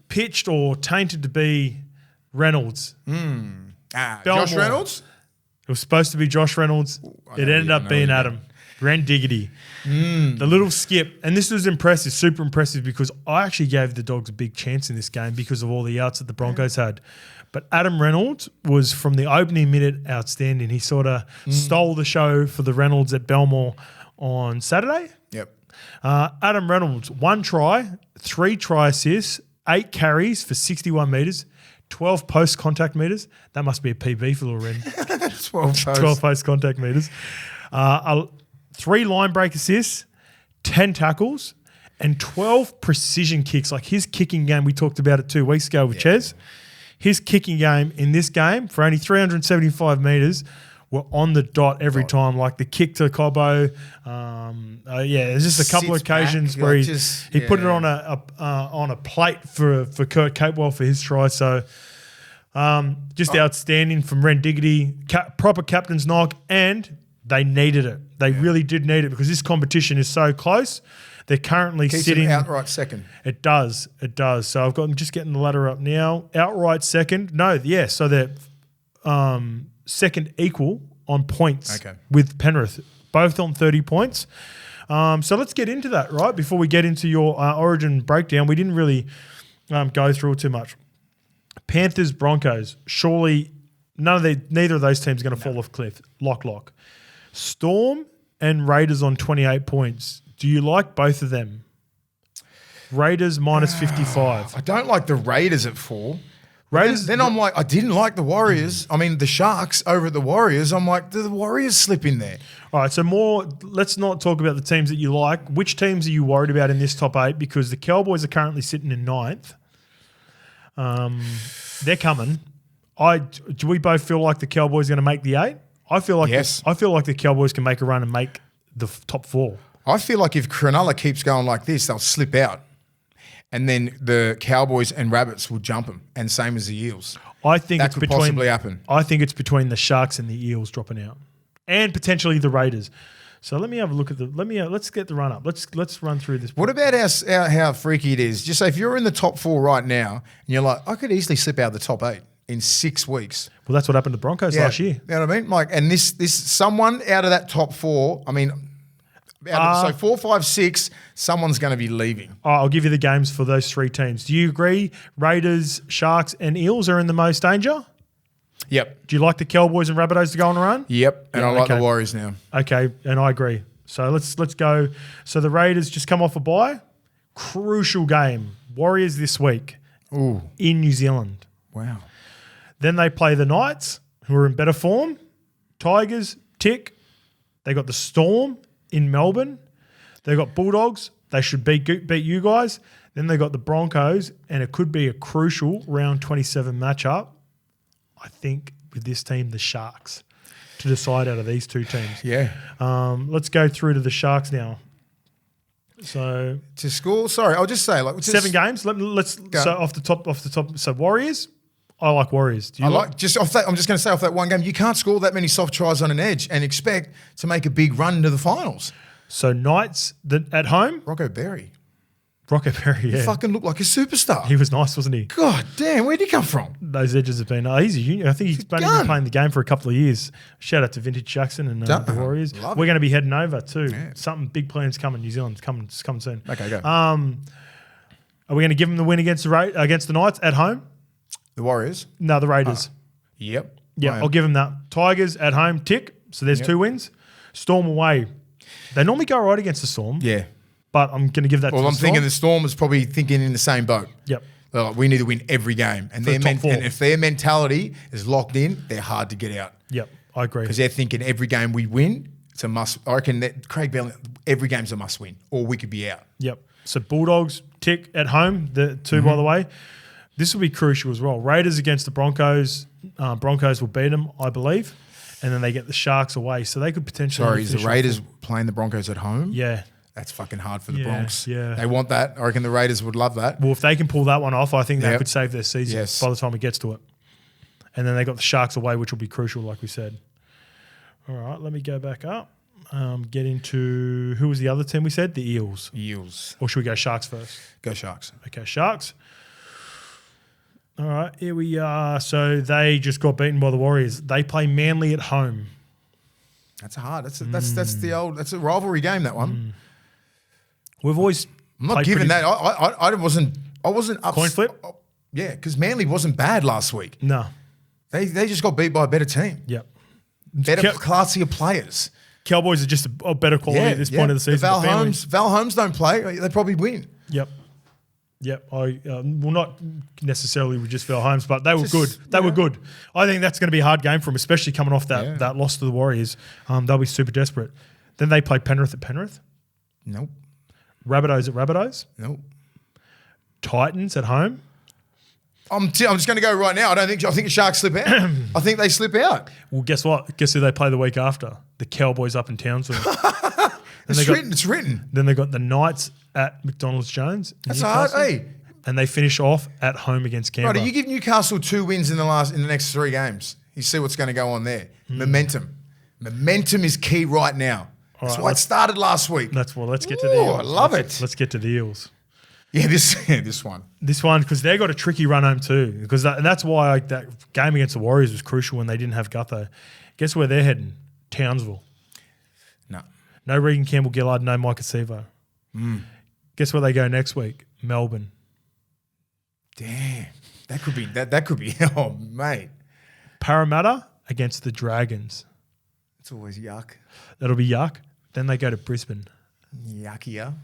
pitched or tainted to be Reynolds. Josh Reynolds? It was supposed to be Josh Reynolds. It ended up being Adam. Ren Diggity. The little skip. And this was impressive, super impressive, because I actually gave the Dogs a big chance in this game because of all the outs that the Broncos had. But Adam Reynolds was, from the opening minute, outstanding. He sort of stole the show for the Reynolds at Belmore on Saturday. Yep. Adam Reynolds, 1 try, 3 try assists, 8 carries for 61 metres, 12 post-contact metres. That must be a PB for Little Ren. 12 post-contact metres. 3 line break assists, 10 tackles, and 12 precision kicks. Like his kicking game, we talked about it 2 weeks ago with Ches. His kicking game in this game, for only 375 metres, were on the dot every time. Like the kick to Cobbo. There's just a couple of occasions where he put it on a plate for Kurt Capewell for his try. So just outstanding from Ren Diggity. Proper captain's knock, and they needed it. They really did need it because this competition is so close. They're currently sitting outright second. It does. So I'm just getting the ladder up now. Outright second. So they're second equal on points with Penrith, both on 30 points. So let's get into that, right? Before we get into your Origin breakdown, we didn't really go through it too much. Panthers, Broncos. Surely neither of those teams are going to fall off cliff. Lock. Storm and Raiders on 28 points. Do you like both of them? Raiders minus 55. I don't like the Raiders at 4. Raiders. Then I'm like, I didn't like the Warriors. I mean, the Sharks over at the Warriors. I'm like, do the Warriors slip in there? All right, so let's not talk about the teams that you like. Which teams are you worried about in this top 8? Because the Cowboys are currently sitting in 9th. They're coming. Do we both feel like the Cowboys are going to make the 8? I feel like the Cowboys can make a run and make the top 4. I feel like if Cronulla keeps going like this, they'll slip out. And then the Cowboys and Rabbits will jump them, and same as the Eels. I think that could possibly happen. I think it's between the Sharks and the Eels dropping out, and potentially the Raiders. So let me have a look at let's get the run up. Let's run through this. What about how freaky it is? Just say if you're in the top 4 right now, and you're like, I could easily slip out of the top 8 in 6 weeks. Well, that's what happened to the Broncos last year. You know what I mean? Like, and this someone out of that top 4. I mean. So 4, 5, 6, someone's going to be leaving. I'll give you the games for those 3 teams. Do you agree Raiders, Sharks and Eels are in the most danger? Yep. Do you like the Cowboys and Rabbitohs to go on a run? Yep. And Yeah, I like okay. the Warriors now. Okay, and I agree. So let's go. So the Raiders just come off a bye. Crucial game. Warriors this week Ooh. in New Zealand. Wow. Then they play the Knights, who are in better form. Tigers, tick. They got the Storm in Melbourne. They got Bulldogs. They should beat you guys. Then they got the Broncos, and it could be a crucial round 27 matchup. I think with this team, the Sharks, to decide out of these two teams. Yeah. Let's go through to the Sharks now. So To school? Sorry, I'll just say like 7 games. Let's Go. so off the top. So Warriors. I like Warriors. Do you I like just off that. I'm just going to say off that one game, you can't score that many soft tries on an edge and expect to make a big run into the finals. So Knights at home. Rocco Berry, Rocco Berry, yeah. fucking looked like a superstar. He was nice, wasn't he? God damn, where'd he come from? Those edges have been easy. I think he's only been gun. playing the game for a couple of years. Shout out to Vintage Jackson and the Warriors. Love We're it. going to be heading over too. Yeah. Something big plans coming. New Zealand's coming soon. Okay, go. Are we going to give them the win against the Knights at home? The Warriors. No, the Raiders. Yep. Yeah, I'll give them that. Tigers at home, tick. So there's 2 wins. Storm away. They normally go right against the Storm. Yeah. But I'm going to give that Well, to I'm the Storm. thinking the Storm is probably thinking in the same boat. Yep. They're like, we need to win every game, and For the top 4. and if their mentality is locked in, they're hard to get out Yep, I agree. because they're thinking every game we win, it's a must. I reckon that Craig Bellamy, every game's a must win, or we could be out. Yep. So Bulldogs, tick at home, the 2 by the way. This will be crucial as well. Raiders against the Broncos. Broncos will beat them, I believe. And then they get the Sharks away. So they could potentially... Sorry, is the finish off Raiders playing the Broncos at home? Yeah. That's fucking hard for the Yeah, Bronx. yeah. They want that. I reckon the Raiders would love that. Well, if they can pull that one off, I think that Yep. could save their season Yes. by the time it gets to it. And then they got the Sharks away, which will be crucial, like we said. All right, let me go back up. Get into... Who was the other team we said? The Eels. Eels. Or should we go Sharks first? Go Sharks. Okay, Sharks. All right, here we are. So they just got beaten by the Warriors. They play Manly at home. That's hard. That's a rivalry game, that one. We've always I'm not played giving pretty- that. I wasn't up. Coin flip? Yeah, because Manly wasn't bad last week. No. They just got beat by a better team. Yep. Better, Cow- classier players. Cowboys are just a better quality at this point of the season. Val but Manly- Holmes don't play. They probably win. Yep. Yep. Well, not necessarily with just Val Holmes, but they were good. They were good. I think that's going to be a hard game for them, especially coming off that loss to the Warriors. They'll be super desperate. Then they play Penrith at Penrith. Nope. Rabbitohs at Rabbitohs. Nope. Titans at home. I'm just going to go right now. I think the Sharks slip out. I think they slip out. Well, guess what? Guess who they play the week after? The Cowboys up in Townsville. It's written. Then they got the Knights at McDonald's Jones. That's hard. Newcastle. Hey, And they finish off at home against Canberra. right, you give Newcastle 2 wins in the next 3 games. You see what's going to go on there. Momentum. Momentum is key right now. That's right, why it started last week. Let's get to the Ooh, Eels. I love it. Let's get to the Eels. Yeah, this one. This one, because they got a tricky run home too. Because that's why that game against the Warriors was crucial when they didn't have Gutho. Guess where they're heading? Townsville. No. No Regan Campbell-Gillard, no Mike Acevo. Guess where they go next week? Melbourne. Damn. That could be oh mate. Parramatta against the Dragons. It's always yuck. That'll be yuck. Then they go to Brisbane. Yuckier.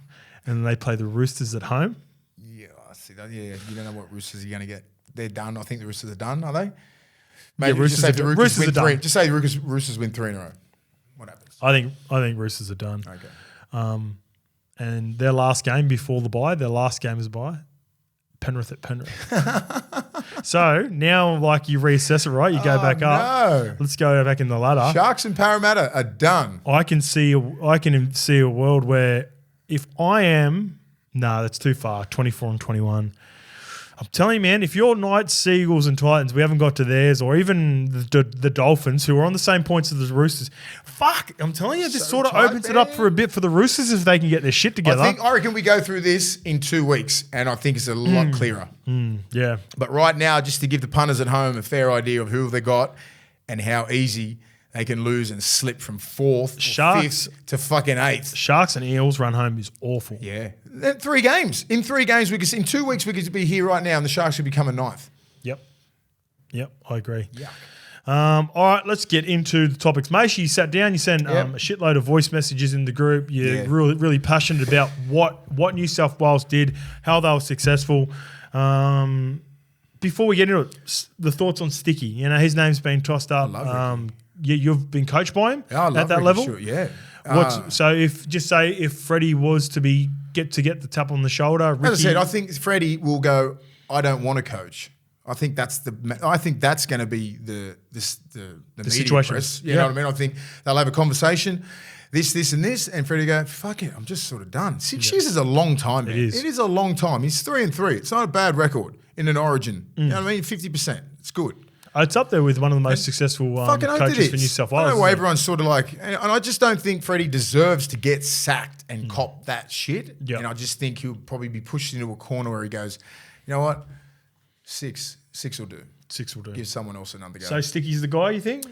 And then they play the Roosters at home. Yeah, I see that. Yeah, you don't know what Roosters are going to get. They're done. I think the Roosters are done, are they? Maybe Roosters just say are the done. Roosters Roosters win are done. 3. Just say the Roosters win 3 in a row. What happens? I think Roosters are done. Okay. And their last game before the bye, their last game is bye, Penrith at Penrith. So now, like, you reassess it, right? You go back up. No. Let's go back in the ladder. Sharks and Parramatta are done. I can see a world where if I am, that's too far. 24 and 21. I'm telling you, man, if you're Knights, Seagulls, and Titans, we haven't got to theirs, or even the Dolphins, who are on the same points as the Roosters. Fuck, I'm telling you, this So sort of tight, opens it up for a bit for the Roosters if they can get their shit together. I reckon we go through this in 2 weeks, and I think it's a lot clearer. Yeah. But right now, just to give the punters at home a fair idea of who they got and how easy they can lose and slip from 4th, Sharks. 5th to fucking 8th. Sharks and Eels run home is awful. Yeah. 3 games. In 3 games, in 2 weeks, we could be here right now, and the Sharks should become a 9th. Yep, I agree. Yeah. All right, let's get into the topics. Maish, you sat down, you sent a shitload of voice messages in the group. You're really passionate about what New South Wales did, how they were successful. Before we get into it, the thoughts on Sticky. You know, his name's been tossed up. You've been coached by him at that level? Sure, yeah. So if Freddie was to get the tap on the shoulder, Ricky, as I said, I think Freddie will go, I don't want to coach. I think that's going to be the situation. Press. You know what I mean? I think they'll have a conversation, this and this, and Freddie go, fuck it, I'm just sort of done. 6 years is a long time, man. It is a long time. He's 3-3. It's not a bad record in an Origin. You know what I mean? 50%. It's good. It's up there with one of the most successful coaches for New South Wales. I know why everyone's sort of like, and I just don't think Freddie deserves to get sacked and cop that shit. Yep. And I just think he'll probably be pushed into a corner where he goes, you know what? Six will do. 6 will do. Give someone else another go. So Sticky's the guy, you think?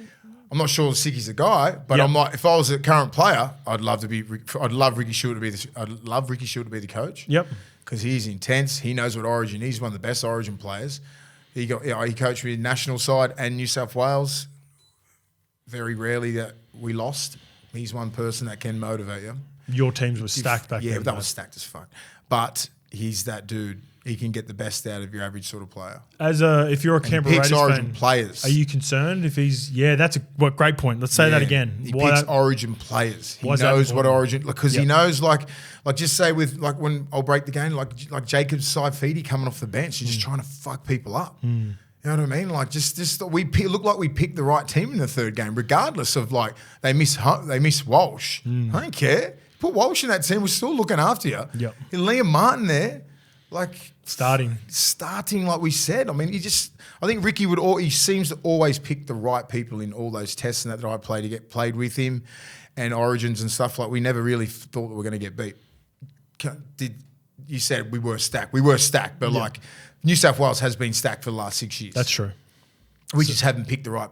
I'm not sure Sticky's the guy, but I'm like, if I was a current player, I'd love Ricky Stewart to be the coach. Yep. Because he's intense. He knows what Origin. He's one of the best Origin players. He coached me national side and New South Wales. Very rarely that we lost. He's one person that can motivate you. Your teams were stacked back then. Yeah, that was stacked as fuck. But he's that dude. He can get the best out of your average sort of player. If you're a Canberra Raiders Origin fan, players. Are you concerned if he's? Yeah, that's a great point. Let's say that again. He picks Origin players. He knows what Origin, because he knows like just say with like when I'll break the game, like Jacob Saifidi coming off the bench, he's just trying to fuck people up. You know what I mean? Like just look like we picked the right team in the third game, regardless of like they miss Walsh. I don't care. Put Walsh in that team, we're still looking after you. Yep. And Liam Martin there, like starting like we said. I mean, I think Ricky he seems to always pick the right people in all those tests and that I played with him and Origins and stuff. Like we never really thought that we were going to get beat. You said we were stacked, but like New South Wales has been stacked for the last 6 years. That's true. We just haven't picked the right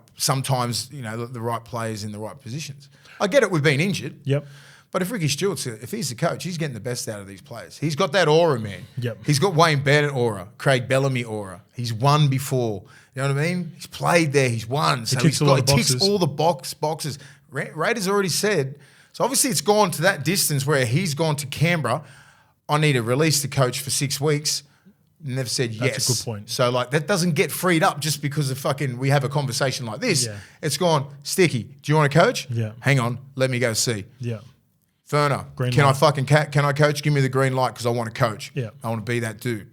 players in the right positions. I get it, we've been injured. Yep. But if Ricky Stewart's, if he's the coach, he's getting the best out of these players. He's got that aura, man. Yep. He's got Wayne Bennett aura, Craig Bellamy aura. He's won before. You know what I mean? He's played there. He's won. So he ticks all the boxes. Raiders already said. So obviously it's gone to that distance where he's gone to Canberra. I need to release the coach for 6 weeks. Never said yes. That's a good point. So like that doesn't get freed up just because of we have a conversation like this. Yeah. It's gone, Sticky, do you want to coach? Yeah. Hang on, let me go see. Yeah. Ferner, can I coach? Give me the green light because I want to coach. Yeah. I want to be that dude.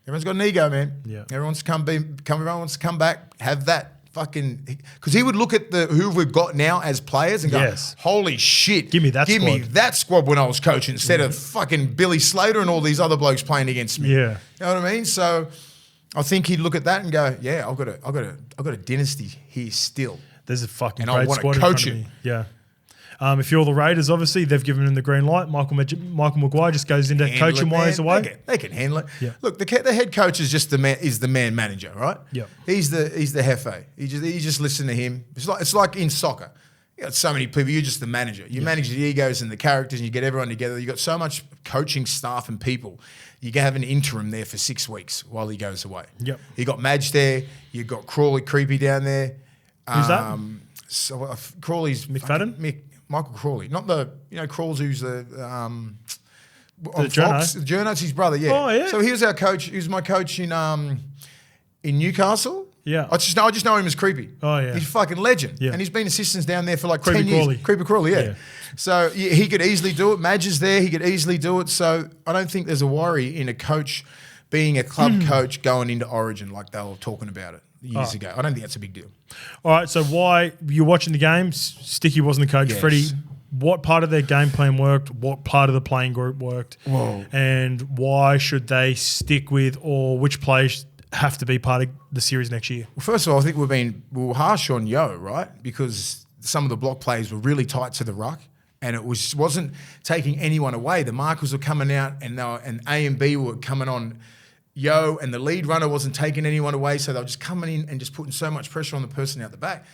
Everyone's got an ego, man. Yeah. Everyone wants to come back, have that because he would look at who we've got now as players and go, holy shit, give me that squad when I was coaching instead of fucking Billy Slater and all these other blokes playing against me. Yeah. You know what I mean? So I think he'd look at that and go, yeah, I've got a dynasty here still. There's a fucking great squad in front of me. Yeah. If you're the Raiders, obviously, they've given him the green light. Michael Maguire just goes into coaching ways away. They can handle it. Yeah. Look, the head coach is just the man manager, right? Yeah. He's the jefe. You just listen to him. It's like in soccer. You got so many people. You're just the manager. You manage the egos and the characters, and you get everyone together. You got so much coaching staff and people. You can have an interim there for 6 weeks while he goes away. Yep. You got Madge there. You got Crawley, creepy down there. Who's that? So Crawley's McFadden. Michael Crawley, not Crawls, who's the journo. Journo's his brother, yeah. Oh, yeah. So he was our coach. He was my coach in Newcastle. Yeah. I just know him as Creepy. Oh, yeah. He's a fucking legend. Yeah. And he's been assistants down there for like Creepy 10 years. Crawley. Creepy Crawley, yeah. So he could easily do it. Madge is there. He could easily do it. So I don't think there's a worry in a coach being a club coach going into Origin like they were talking about it years ago. I don't think that's a big deal. All right, so why you're watching the games? Sticky wasn't the coach. Yes. Freddie, what part of their game plan worked? What part of the playing group worked? Whoa. And why should they stick with, or which players have to be part of the series next year? Well, first of all, I think we were harsh on Yo, right? Because some of the block plays were really tight to the ruck, and it wasn't taking anyone away. The markers were coming out, and A and B were coming on Yo, and the lead runner wasn't taking anyone away, so they were just coming in and just putting so much pressure on the person out the back.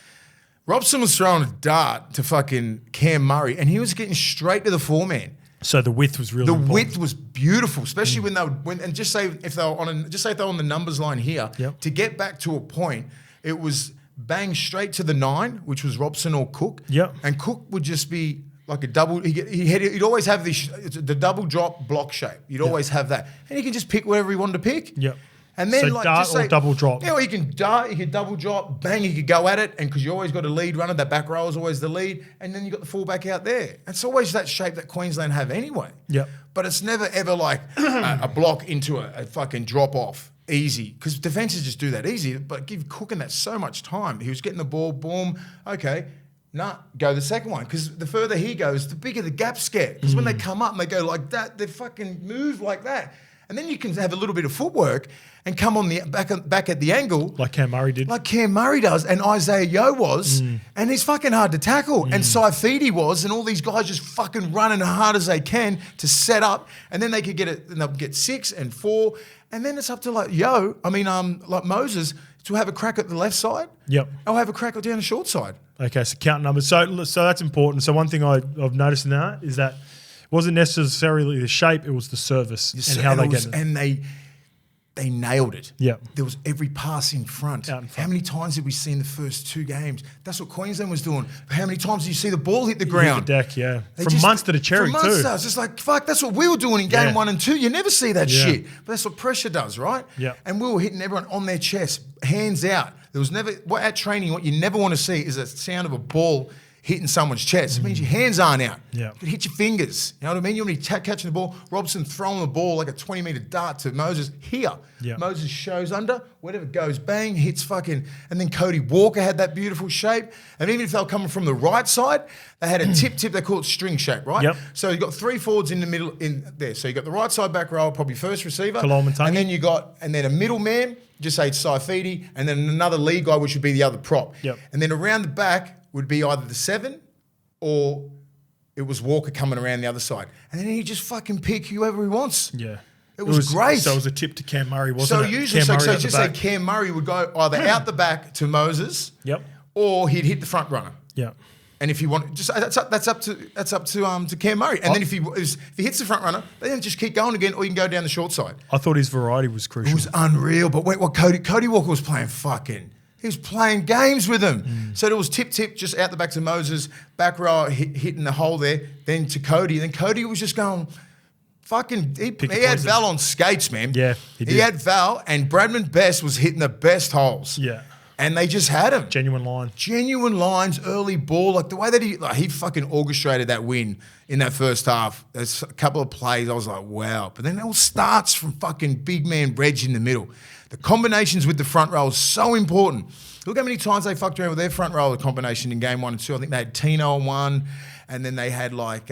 Robson was throwing a dart to fucking Cam Murray, and he was getting straight to the foreman. So the width was really important. The width was beautiful, especially when they would, and just say if they were on the numbers line here, to get back to a point, it was bang straight to the 9, which was Robson or Cook. Yep. And Cook would just be like a double. He'd always have the double drop block shape. You'd always have that, and he can just pick whatever he wanted to pick. Yep. And then so like dart just or say, double drop. Yeah, or you can dart, you can double drop, bang, you could go at it, and because you always got a lead runner, that back row is always the lead, and then you got the fullback out there. It's always that shape that Queensland have anyway. Yep. But it's never ever like a block into a fucking drop off easy, because defenses just do that easy. But give Cookin that so much time. He was getting the ball, boom, okay. Nah, go the second one. Because the further he goes, the bigger the gaps get. Because when they come up and they go like that, they fucking move like that. And then you can have a little bit of footwork and come on the back at the angle. Like Cam Murray did. Like Cam Murray does and Isaiah Yeo was. And he's fucking hard to tackle. And Saifidi was. And all these guys just fucking running as hard as they can to set up. And then they could get it, and they'll get 6 and 4. And then it's up to like like Moses to have a crack at the left side. Yep. Or have a crack down the short side. Okay, so count numbers. So that's important. So one thing I've noticed in that is that it wasn't necessarily the shape, it was the service and how they get it. And they nailed it. Yeah. There was every pass in front. Out in front. How many times did we see in the first 2 games? That's what Queensland was doing. How many times did you see the ball hit the ground? Hit the deck, yeah. They From Munster to Cherry, from too. Munster, it's just like, fuck, that's what we were doing in game 1 and 2. You never see that shit. But that's what pressure does, right? Yeah. And we were hitting everyone on their chest, hands out. There was never, at training, what you never want to see is the sound of a ball hitting someone's chest. It means your hands aren't out. Yeah. You can hit your fingers. You know what I mean? You want to be catching the ball. Robson throwing the ball like a 20-metre dart to Moses. Here. Yeah. Moses shows under. Whatever goes, bang, hits fucking... And then Cody Walker had that beautiful shape. And even if they were coming from the right side, they had a tip. They call it string shape, right? Yep. So you've got 3 forwards in the middle in there. So you've got the right side back row, probably first receiver. Kalolmatangi. And then you got... And then a middle man, just say Saifidi. And then another lead guy, which would be the other prop. Yep. And then around the back would be either the 7... or it was Walker coming around the other side. And then he just fucking pick whoever he wants. Yeah. It was great. So it was a tip to Cam Murray, wasn't So it? usually, so just say Cam Murray would go either out the back to Moses, Yep. or he'd hit the front runner. Yeah. And if he wanted, just that's up to Cam Murray. And then if he hits the front runner, then just keep going again, or you can go down the short side. I thought his variety was crucial. It was unreal. But what Cody Walker was playing fucking. He was playing games with them. So it was tip, just out the back to Moses, back row, hitting the hole there, then to Cody. Then Cody was just going, fucking, he had Val on skates, man. Yeah, he did. He had Val, and Bradman Best was hitting the best holes. Yeah. And they just had him. Genuine line. Genuine lines, early ball. Like the way that he fucking orchestrated that win in that first half. There's a couple of plays, I was like, wow. But then it all starts from fucking big man Reg in the middle. The combinations with the front row is so important. Look how many times they fucked around with their front row combination in game 1 and 2. I think they had Tino on one, and then they had like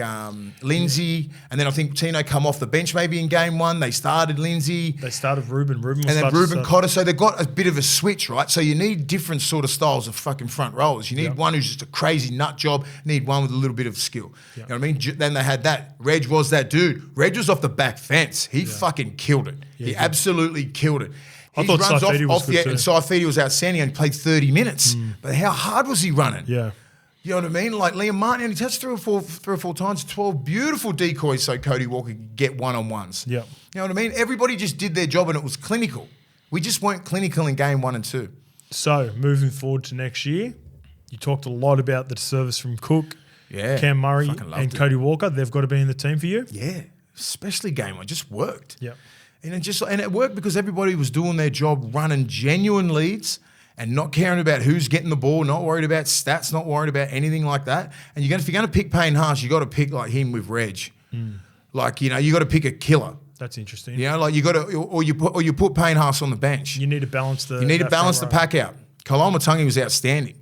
Lindsay, and then I think Tino come off the bench maybe in game 1. They started Lindsay. They started Ruben. And then Ruben Cotter. So they've got a bit of a switch, right? So you need different sort of styles of fucking front rowers. You need one who's just a crazy nut job. You need one with a little bit of skill. You know what I mean? Then they had that. Reg was that dude. Reg was off the back fence. He fucking killed it. He absolutely killed it. I thought Saifidi was good too. And Saifidi was outstanding and he played 30 minutes. But how hard was he running? Yeah. You know what I mean? Like Liam Martin, and he touched three or four times, 12 beautiful decoys so Cody Walker could get one-on-ones. Yeah. You know what I mean? Everybody just did their job and it was clinical. We just weren't clinical in game 1 and 2. So moving forward to next year, you talked a lot about the service from Cook, Yeah. Cam Murray Fucking loved and it. Cody Walker. They've got to be in the team for you. Yeah. Especially game 1. Just worked. Yeah. And it worked because everybody was doing their job, running genuine leads and not caring about who's getting the ball, not worried about stats, not worried about anything like that. And if you're going to pick Payne Haas, you got to pick like him with Reg. Like, you know, you got to pick a killer. That's interesting. You know, like you got to, or you put Payne Haas on the bench. You need to balance the. You need to balance the front row. pack out. Kalolmatangi was outstanding.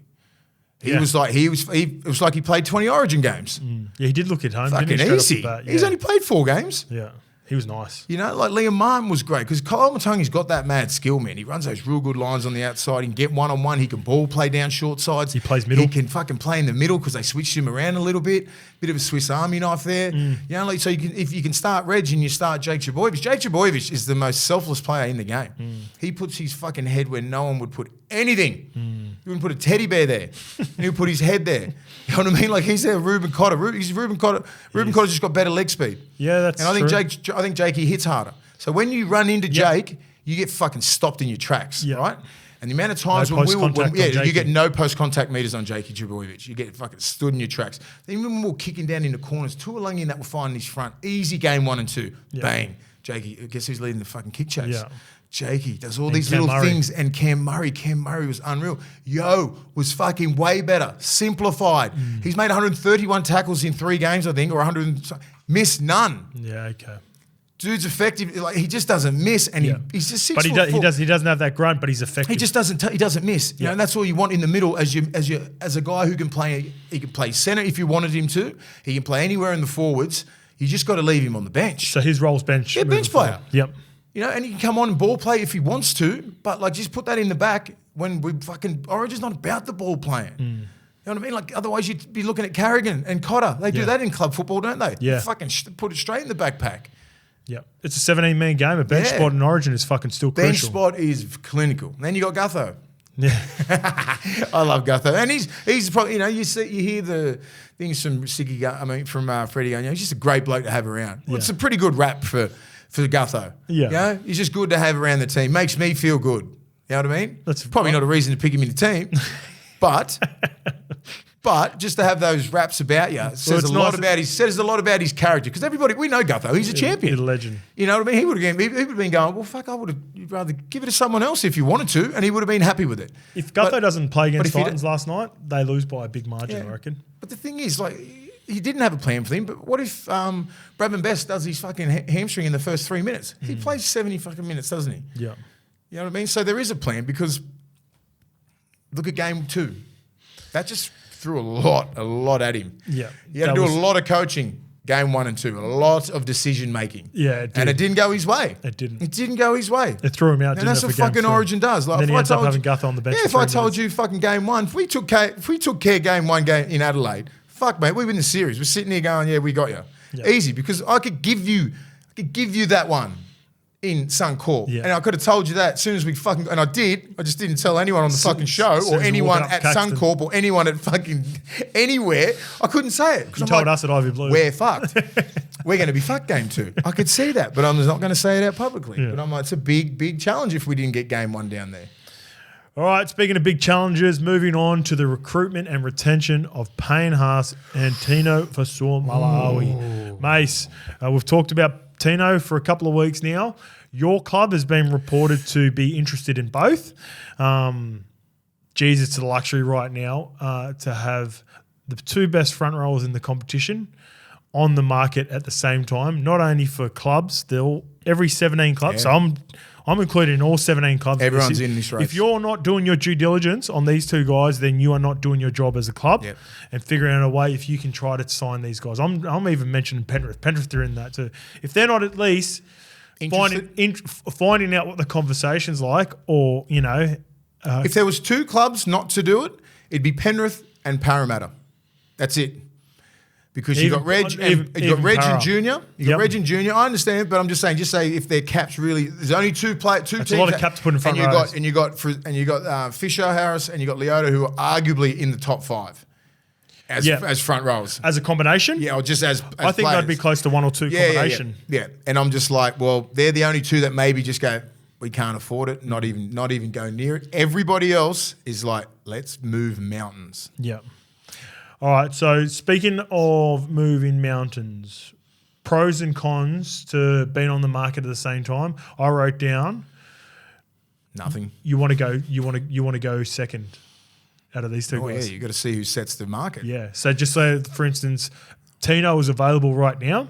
It was like he played 20 Origin games. Yeah, he did look at home. Fucking didn't he, easy. straight off the bat? He's Yeah. only played 4 games. Yeah, he was nice. You know, like Liam Martin was great because Kalolmatangi's got that mad skill, man. He runs those real good lines on the outside. He can get one-on-one. He can ball play down short sides. He plays middle. He can fucking play in the middle because they switched him around a little bit. Bit of a Swiss Army knife there. You know, like, so if you can start Reg and you start Jake Trbojevic. Jake Trbojevic is the most selfless player in the game. He puts his fucking head where no one would put anything. He wouldn't put a teddy bear there. And he'll put his head there. You know what I mean? Like he's there, Ruben Cotter. Ruben Cotter's just got better leg speed. Yeah, that's And true. I think Jakey hits harder. So when you run into Jake, you get fucking stopped in your tracks, right? And the amount of times No when post-contact on you Jakey. get no post-contact meters on Jakey Trbojevic. You get fucking stood in your tracks. Then even when we're kicking down in the corners, Tuolangi and that will find his front. Easy game 1 and 2. Yeah. Bang. Jakey, guess who's leading the fucking kick chase? Yeah. Jakey does all And these Cam little Murray. things. And Cam Murray was unreal. Yo was fucking way better. Simplified. He's made 131 tackles in 3 games, I think, or 100. Missed none. Yeah, okay. Dude's effective. Like, he just doesn't miss, and he's just 6 But foot he doesn't have that grunt, but he's effective. He just doesn't. He doesn't miss. You know, and that's all you want in the middle as a guy who can play. He can play centre if you wanted him to. He can play anywhere in the forwards. You just got to leave him on the bench. So his role's bench. Yeah, bench player. Forward. Yep. You know, and he can come on and ball play if he wants to, but like just put that in the back when we fucking Origin's not about the ball playing. You know what I mean? Like otherwise you'd be looking at Carrigan and Cotter. They do that in club football, don't they? Yeah. They fucking put it straight in the backpack. Yeah, it's a 17-man game. A bench spot in Origin is fucking still crucial. Bench spot is clinical. And then you got Gutho. Yeah, I love Gutho, and he's probably, you know, you hear the things from from Freddie going, you know, he's just a great bloke to have around. Well, it's a pretty good rap for Gutho. Yeah, you know, he's just good to have around the team. Makes me feel good. You know what I mean? That's probably not a reason to pick him in the team, but just to have those raps about you says a lot about his character. Because everybody, we know Gutho, he's a champion, he's a legend. You know what I mean? He would have been going, well, fuck, I would have rather give it to someone else if you wanted to, and he would have been happy with it. If Gutho doesn't play against if he Titans last night, they lose by a big margin, I reckon. But the thing is, like, he didn't have a plan for him. But what if Bradman Best does his fucking hamstring in the first 3 minutes? He plays 70 fucking minutes, doesn't he? Yeah. You know what I mean? So there is a plan, because look at game 2. That just threw a lot at him. Yeah. You had to do a lot of coaching, game 1 and 2, a lot of decision making. Yeah, it did. And it didn't go his way. It didn't. It didn't go his way. It threw him out. And that's what fucking Origin does. Like, then he if ends I up told having Gutho on the bench. Yeah, if I told you fucking game 1, if we took care game 1 game in Adelaide, fuck mate, we win the series. We're sitting here going, yeah, we got you. Yeah. Easy, because I could give you that one in Suncorp. Yeah. And I could have told you that as soon as we fucking, and I did. I just didn't tell anyone on the fucking show or anyone at Suncorp or anyone at fucking anywhere. I couldn't say it. You told us at Ivy Blue. We're fucked. We're going to be fucked game 2. I could see that, but I'm not going to say it out publicly. Yeah. But I'm like, it's a big challenge if we didn't get game 1 down there. All right, speaking of big challenges, moving on to the recruitment and retention of PAYNE, HAAS and TINO for Malawi. Mace, we've talked about TINO for a couple of weeks now. Your club has been reported to be interested in both. Geez, it's a luxury right now to have the 2 best front rowers in the competition on the market at the same time, not only for clubs, every 17 clubs. Yeah. So I'm included in all 17 clubs. Everyone's in this race. If you're not doing your due diligence on these 2 guys, then you are not doing your job as a club. Yep. And figuring out a way if you can try to sign these guys. I'm even mentioning Penrith. Penrith are in that too. If they're not at least finding out what the conversation's like, or, you know. If there was 2 clubs not to do it, it'd be Penrith and Parramatta. That's it. Because you got Reg and Junior. You got Reg and Junior. I understand, but I'm just saying. Just say if their caps really, there's only 2 teams. That's a lot of cap to put in front rows. And you got Fisher Harris and you got Leota, who are arguably in the top 5 as front rows. As a combination? Yeah, or just as I think players. that'd be close to 1 or 2 combination. Yeah. And I'm just like, well, they're the only 2 that maybe just go, we can't afford it, not even go near it. Everybody else is like, let's move mountains. Yeah. All right, so speaking of moving mountains, pros and cons to being on the market at the same time. I wrote down nothing. You want to go second out of these 2 guys. Yeah, you got to see who sets the market. Yeah. So just say, for instance, TINO is available right now,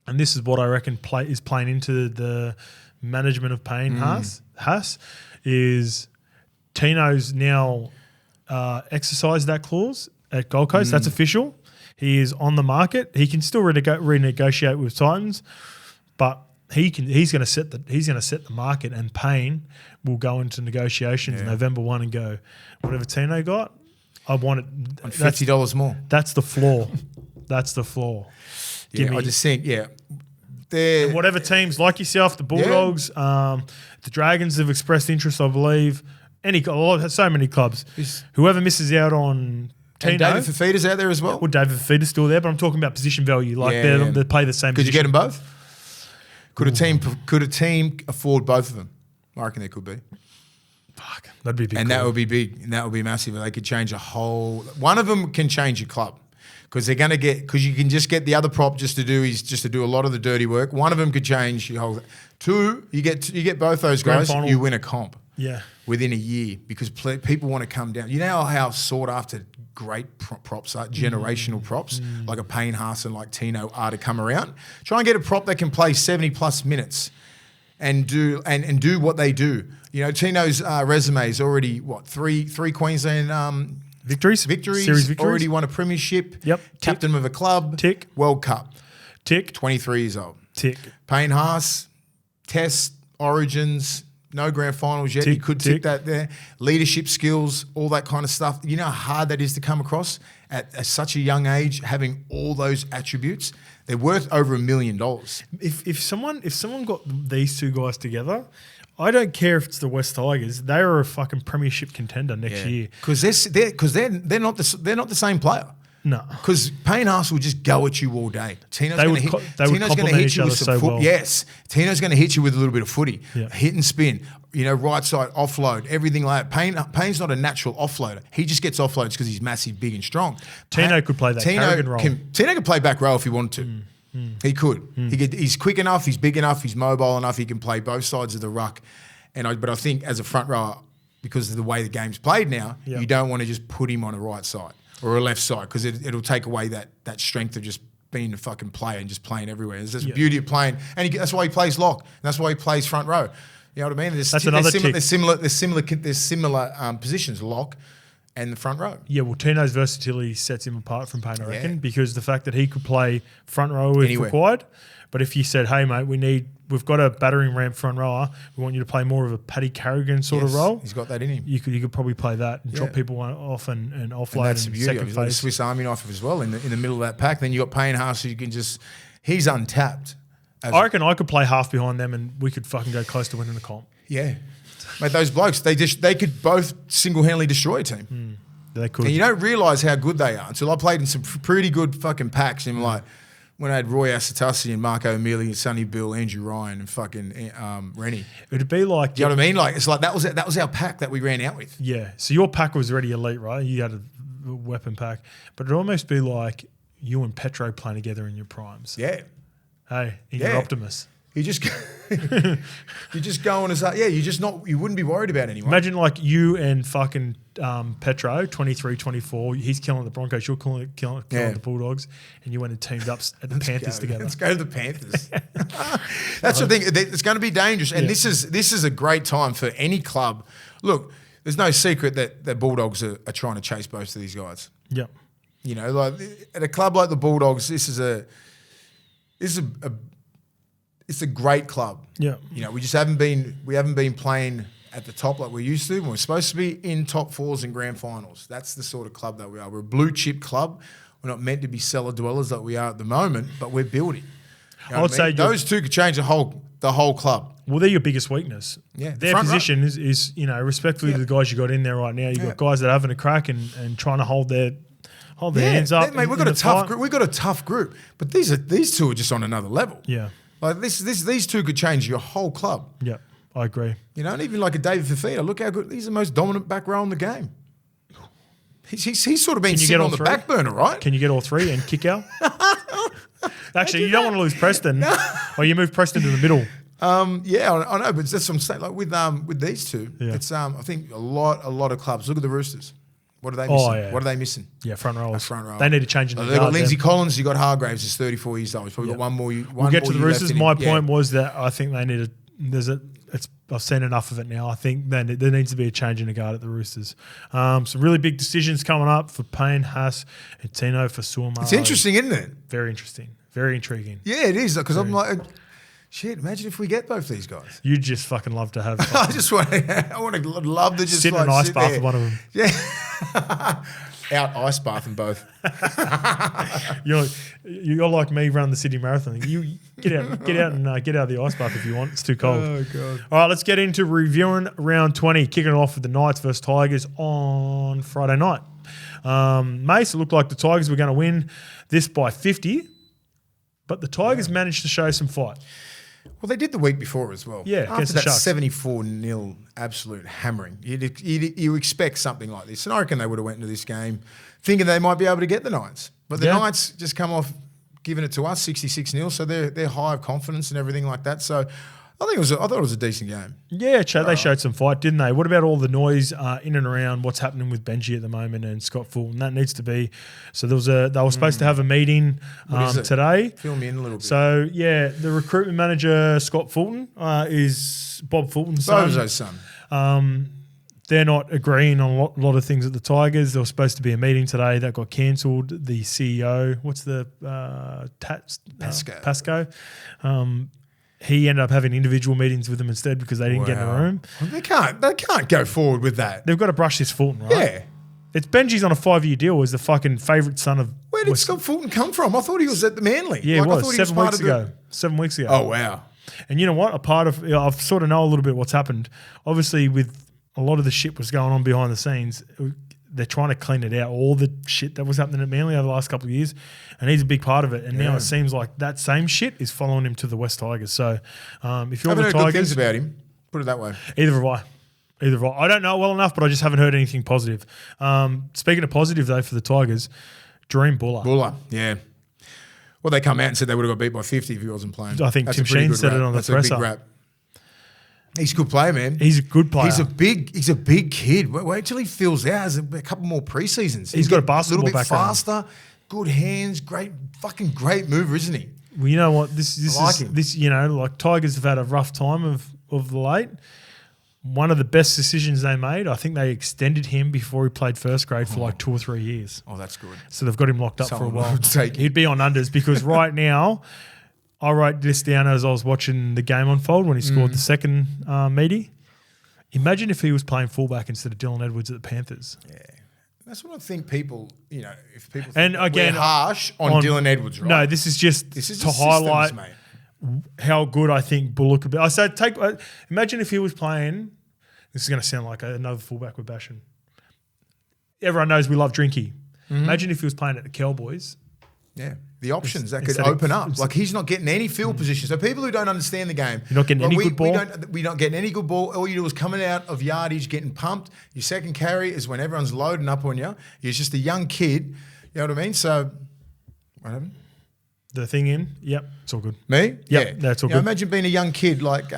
and this is what I reckon is playing into the management of PAYNE HAAS is TINO's now exercised that clause at Gold Coast. That's official. He is on the market. He can still renegotiate with Titans, but he's going to set the market, and PAYNE will go into negotiations November 1 and go, whatever TINO got, I want it. On $50 more. That's the floor. That's the floor. I just think, and whatever teams like yourself, the Bulldogs, the Dragons have expressed interest, I believe. So many clubs. Whoever misses out on TINO. And David Fafita's out there as well. Well, David Fafita's still there, but I'm talking about position value. Like they play the same. Could you get them both? Could a team afford both of them? I reckon there could be. Fuck, that'd be big. And that would be big. And that would be massive. They could change a whole. One of them can change your club because they're going to get, because you can just get the other prop just to do a lot of the dirty work. One of them could change your whole. Two, you get both those guys, you win a comp. Yeah. Within a year, because people want to come down. You know how sought after great props are, generational props, like a PAYNE, HAAS and like TINO are to come around. Try and get a prop that can play 70 plus minutes and do what they do. You know, Tino's resume is already three Queensland victories, series victories. Already won a premiership. Yep. Captain of a club. Tick. World Cup. Tick. 23 years old. Tick. PAYNE, HAAS, Test, Origins. No grand finals yet. He could tick that there. Leadership skills, all that kind of stuff. You know how hard that is to come across at such a young age, having all those attributes. They're worth over $1 million. If someone got these two guys together, I don't care if it's the West Tigers. They are a fucking premiership contender next year. Because they're not the same player. No, because PAYNE, HAAS will just go at you all day. Tino's going to hit you with some well. Yes, Tino's going to hit you with a little bit of footy, yeah. Hit and spin. You know, right side offload, everything like that. Payne's not a natural offloader. He just gets offloads because he's massive, big, and strong. Tino could play that Carrigan role. Tino could play back row if he wanted to. He could. He's quick enough. He's big enough. He's mobile enough. He can play both sides of the ruck. But I think as a front rower, because of the way the game's played now, you don't want to just put him on a right side or a left side because it'll take away that strength of just being a fucking player and just playing everywhere. There's this beauty of playing, and that's why he plays lock. And that's why he plays front row. You know what I mean? There's similar positions, lock and the front row. Yeah, well, Tino's versatility sets him apart from Payne, I reckon, because the fact that he could play front row if required. But if you said, hey, mate, we've got a battering ramp front rower, we want you to play more of a Paddy Carrigan sort of role. He's got that in him. You could probably play that and drop people off and offload. And that's the beauty of it. Like a Swiss Army knife as well in the middle of that pack. Then you got PAYNE, HAAS, so you can he's untapped. I reckon I could play half behind them and we could fucking go close to winning the comp. Yeah. Mate, those blokes, they could both single-handedly destroy a team. They could. And you don't realise how good they are until I played in some pretty good fucking packs. And like when I had Roy Asatasi and Mark O'Mealy and Sonny Bill, Andrew Ryan and fucking Rennie. It'd be like... Do you know what I mean? Like it's like that was our pack that we ran out with. Yeah. So your pack was already elite, right? You had a weapon pack. But it'd almost be like you and Petro playing together in your primes. Yeah. Hey, you're Optimus. You just going as you wouldn't be worried about anyone. Imagine like you and fucking Petro, 23, 24. He's killing the Broncos. You're killing the Bulldogs, and you went and teamed up at the Panthers together. Let's go to the Panthers. That's the thing. It's going to be dangerous, and this is a great time for any club. Look, there's no secret that the Bulldogs are trying to chase both of these guys. Yep. You know, like at a club like the Bulldogs, it's a great club. Yeah. You know, we haven't been playing at the top like we used to. We're supposed to be in top fours and grand finals. That's the sort of club that we are. We're a blue chip club. We're not meant to be cellar dwellers like we are at the moment, but we're building. You know I would say those two could change the whole club. Well, they're your biggest weakness. Yeah. Their position is, you know, respectfully to the guys you got in there right now, you've got guys that are having a crack and trying to hold their hands up. Mate, we've got a tough group. We've got a tough group. But these two are just on another level. Yeah. Like these two could change your whole club. Yeah, I agree. You know, and even like a David Fafita, look how good. He's the most dominant back row in the game. He's sort of been sitting on the back burner, right? Can you get all three and kick out? Actually, you don't want to lose Preston, or you move Preston to the middle. Yeah, I know, but that's what I'm saying. Like with these two, it's I think a lot of clubs. Look at the Roosters. What are they missing? What are they missing? Yeah, front rowers. Front row. They need to change in the They've got Lindsay Collins. You got Hargraves. Is 34 years old. He's probably got one more. We'll get to the Roosters. My point was that I think they need I've seen enough of it now. I think there needs to be a change in the guard at the Roosters. Some really big decisions coming up for PAYNE, HAAS, and Tino for Suamaro. It's interesting, isn't it? Very interesting. Very intriguing. Yeah, it is. Because I'm like, shit, imagine if we get both these guys. You'd just fucking love to have. I want to love to just sit in an ice bath with one of them. Yeah. Out ice bath and both. You're like me running the Sydney Marathon. You get out and get out of the ice bath if you want. It's too cold. Oh god. All right, let's get into reviewing round 20. Kicking it off with the Knights versus Tigers on Friday night. Mace, it looked like the Tigers were going to win this by 50, but the Tigers managed to show some fight. Well, they did the week before as well. Yeah, after against the that Sharks. 74-0 absolute hammering, you expect something like this. And I reckon they would have went into this game thinking they might be able to get the Knights. But the Knights just come off giving it to us, 66-0. So they're high of confidence and everything like that. So I thought it was a decent game. Yeah, they showed some fight, didn't they? What about all the noise in and around what's happening with Benji at the moment and Scott Fulton? That needs to be. So they were supposed to have a meeting today. Fill me in a little bit. So yeah, the recruitment manager Scott Fulton is Bob Fulton's son. Bozo's son. They're not agreeing on a lot of things at the Tigers. There was supposed to be a meeting today that got cancelled. The CEO, what's the Pasco. He ended up having individual meetings with them instead because they didn't get in the room. Well, they can't go forward with that. They've got to brush this Fulton, right? Yeah. It's Benji's on a 5-year deal as the fucking favourite son of. Where did Scott Fulton come from? I thought he was at the Manly. Yeah, I he thought was. he 7 weeks ago. 7 weeks ago. Oh, wow. And you know what? I've sort of know a little bit what's happened. Obviously, with a lot of the shit was going on behind the scenes, they're trying to clean it out, all the shit that was happening at Manly over the last couple of years, and he's a big part of it. And now it seems like that same shit is following him to the West Tigers. So if you're the I've heard good Tigers, things about him. Put it that way. Either have I. I don't know well enough, but I just haven't heard anything positive. Speaking of positive, though, for the Tigers, Dream Buller. Yeah. Well, they come out and said they would have got beat by 50 if he wasn't playing. I think That's Tim a pretty Sheen good said rap. it on the That's presser. a big rap. He's a good player, man. He's a good player. He's a big kid. Wait till he fills out. Has a couple more preseasons. He's got a basketball little bit background. faster, good hands, great mover, isn't he? Well, you know what? This I like is him. this. You know, like Tigers have had a rough time of the late. One of the best decisions they made, I think they extended him before he played first grade for like 2 or 3 years. Oh, that's good. So they've got him locked up Someone for a while. would take He'd be on unders because right now, I wrote this down as I was watching the game unfold when he scored the second meaty. Imagine if he was playing fullback instead of Dylan Edwards at the Panthers. Yeah. That's what I think people, if people think And again, we're harsh on Dylan Edwards, right? No, this is just This is to just highlight systems, mate. how good I think Bullock could be. I said, imagine if he was playing. This is going to sound like another fullback we're bashing. Everyone knows we love Drinky. Imagine if he was playing at the Cowboys. Yeah, the options that could instead of- open up. Like he's not getting any field position. So people who don't understand the game, You're not getting any good ball? We're not getting any good ball. All you do is coming out of yardage, getting pumped. Your second carry is when everyone's loading up on you. You're just a young kid. You know what I mean? So what happened? The thing in, yep, it's all good. Me? Yep, that's all good. Imagine being a young kid like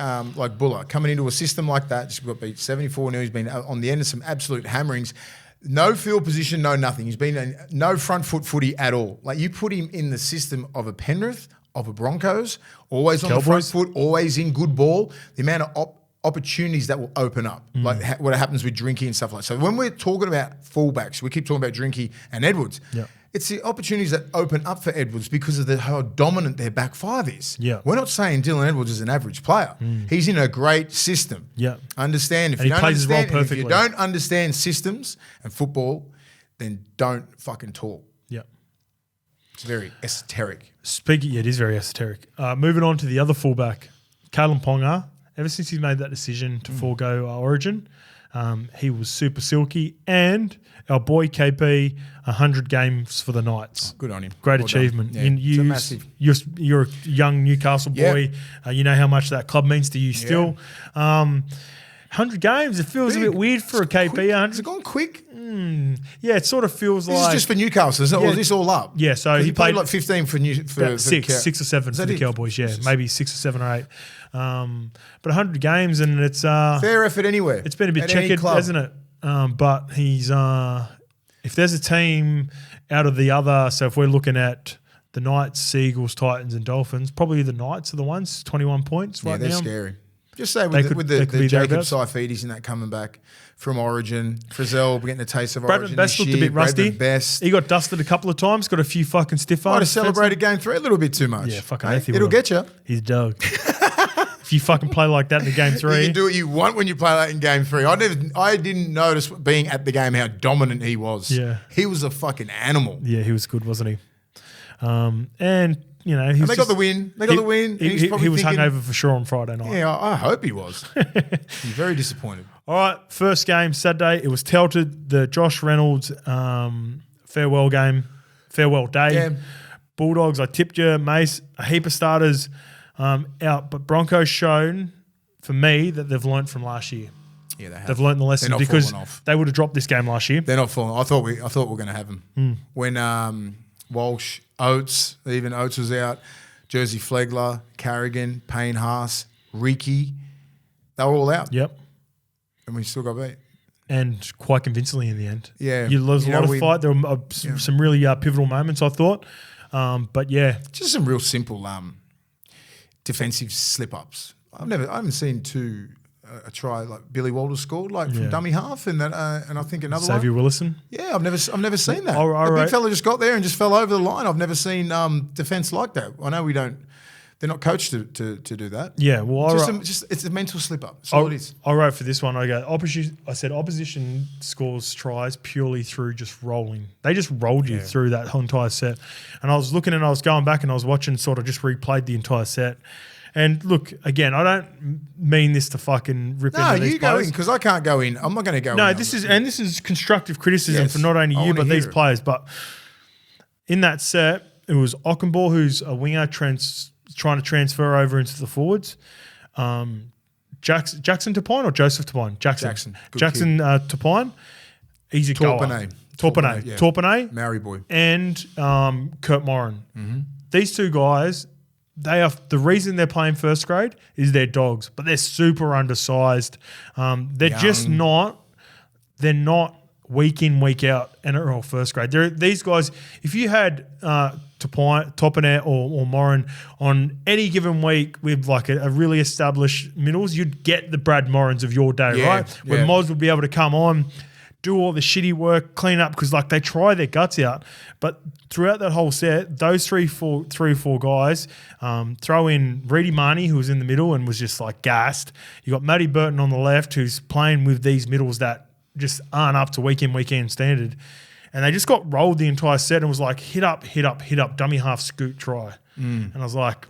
Buller, coming into a system like that, just got beat 74-0. He's been on the end of some absolute hammerings. No field position, no nothing. He's been no front foot footy at all. Like you put him in the system of a Penrith, of a Broncos, always on the front foot, always in good ball. The amount of opportunities that will open up, like what happens with Drinky and stuff like that. So when we're talking about fullbacks, we keep talking about Drinky and Edwards. Yeah. It's the opportunities that open up for Edwards because of how dominant their back five is. Yeah. We're not saying Dylan Edwards is an average player. He's in a great system. Yeah. Understand. If And you he don't plays his role understand, if perfectly. you don't understand systems and football, then don't fucking talk. Yeah. It's very esoteric. It is very esoteric. Moving on to the other fullback, Kalen Ponga. Ever since he made that decision to forego Origin, he was super silky. And our boy KP, 100 games for the Knights. Good on him. Great Well achievement. done. Yeah, it's a massive. You're a young Newcastle boy. You know how much that club means to you still. 100 games, it feels a bit weird for a KP. 100. Has it gone quick? Yeah, it sort of feels This like... is just for Newcastle, isn't it? Or is this all up? Yeah, so 'Cause he played like 15 for six or seven Is for that the it? Cowboys, yeah. Maybe 6 or 7 or 8. But 100 games and it's... Fair effort anywhere. It's been a bit at any checkered, club. hasn't it? But he's... if there's a team out of the other... So if we're looking at the Knights, Seagulls, Titans and Dolphins, probably the Knights are the ones, 21 points right they're now. scary. Just say They with could the be Jacob thereabouts. Saifidis and that coming back from Origin, Frizzell getting a taste of Bradman Origin Best this looked a year. bit rusty. Bradman Best. He got dusted a couple of times, got a few fucking stiff arms. Might have celebrated game 3 a little bit too much. Yeah, fucking Hey, oath he it'll would've. get you. He's a dog. If you fucking play like that in the game 3... You can do what you want when you play that in game 3. I didn't notice being at the game how dominant he was. Yeah. He was a fucking animal. Yeah, he was good, wasn't he? And, you know... And they got the win. They got the win. and he's He probably was thinking, hungover for sure on Friday night. Yeah, I hope he was. He's very disappointed. All right, first game, Saturday. It was touted the Josh Reynolds farewell game, farewell day. Yeah. Bulldogs, I tipped you, Mace, a heap of starters. But Broncos shown for me that they've learnt from last year. Yeah, they have. They've learnt the lesson because falling off. they would have dropped this game last year. They're not falling. I thought we were going to have them when Walsh, Oates, even Oates was out. Jersey Flegler, Carrigan, Payne, HAAS, Ricky, they were all out. Yep. And we still got beat. And quite convincingly in the end. Yeah. You lose a lot of fight. There were some really pivotal moments, I thought. But yeah. Just some real simple defensive slip-ups. I haven't seen a try like Billy Walters scored from dummy half and I think another Xavier one. Willison. Yeah, I've never seen that. The big fella just got there and just fell over the line. I've never seen defence like that. I know they're not coached to do that. Yeah, well, it's a mental slip-up. That's all it is. I wrote for this one, I said opposition scores tries purely through just rolling. They just rolled you through that whole entire set. And I was looking and I was going back and I was watching, sort of just replayed the entire set. And look, again, I don't mean this to fucking rip into these players. No, you go in because I can't go in. I'm not going to go in. No, this is constructive criticism for not only you but these players. But in that set, it was Ockenball, who's a winger, trying to transfer over into the forwards. Jackson Tapine or Joseph Tapine? Jackson Tapine. He's a goer. Torpenay. Maori boy. And Kurt Moran. Mm-hmm. These two guys, they are the reason they're playing first grade is they're dogs, but they're super undersized. They're young. Just not. They're not week in, week out NRL first grade. These guys. If you had Toppiner or Moran on any given week with like a really established middles, you'd get the Brad Morans of your day, right? Where Moz would be able to come on, do all the shitty work, clean up because like they try their guts out. But throughout that whole set, those three or four guys, throw in Reedy Marnie, who was in the middle and was just like gassed. You got Matty Burton on the left, who's playing with these middles that just aren't up to week in standard. And they just got rolled the entire set and was like hit up, dummy half, scoot, try. And I was like,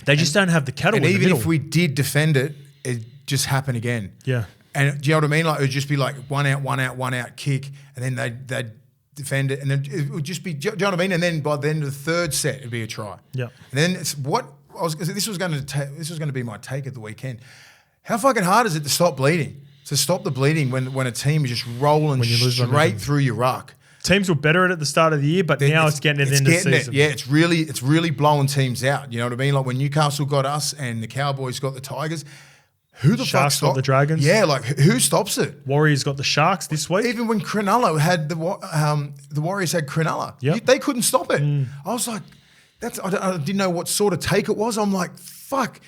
they just don't have the cattle in the middle. And even if we did defend it, it just happened again. Yeah. And do you know what I mean? Like it would just be like one out kick, and then they'd defend it, and then it would just be, do you know what I mean? And then by the end of the third set, it'd be a try. Yeah. And then this was going to be my take of the weekend. How fucking hard is it to stop bleeding? To stop the bleeding when a team is just rolling straight through your ruck. Teams were better at the start of the year, but now it's getting at the end of the season. Yeah, it's really blowing teams out. You know what I mean? Like when Newcastle got us and the Cowboys got the Tigers. Who the Sharks fuck got the Dragons? Yeah, like who stops it? Warriors got the Sharks this week. Even when Cronulla had the Warriors had Cronulla, they couldn't stop it. I was like, I didn't know what sort of take it was. I'm like, fuck.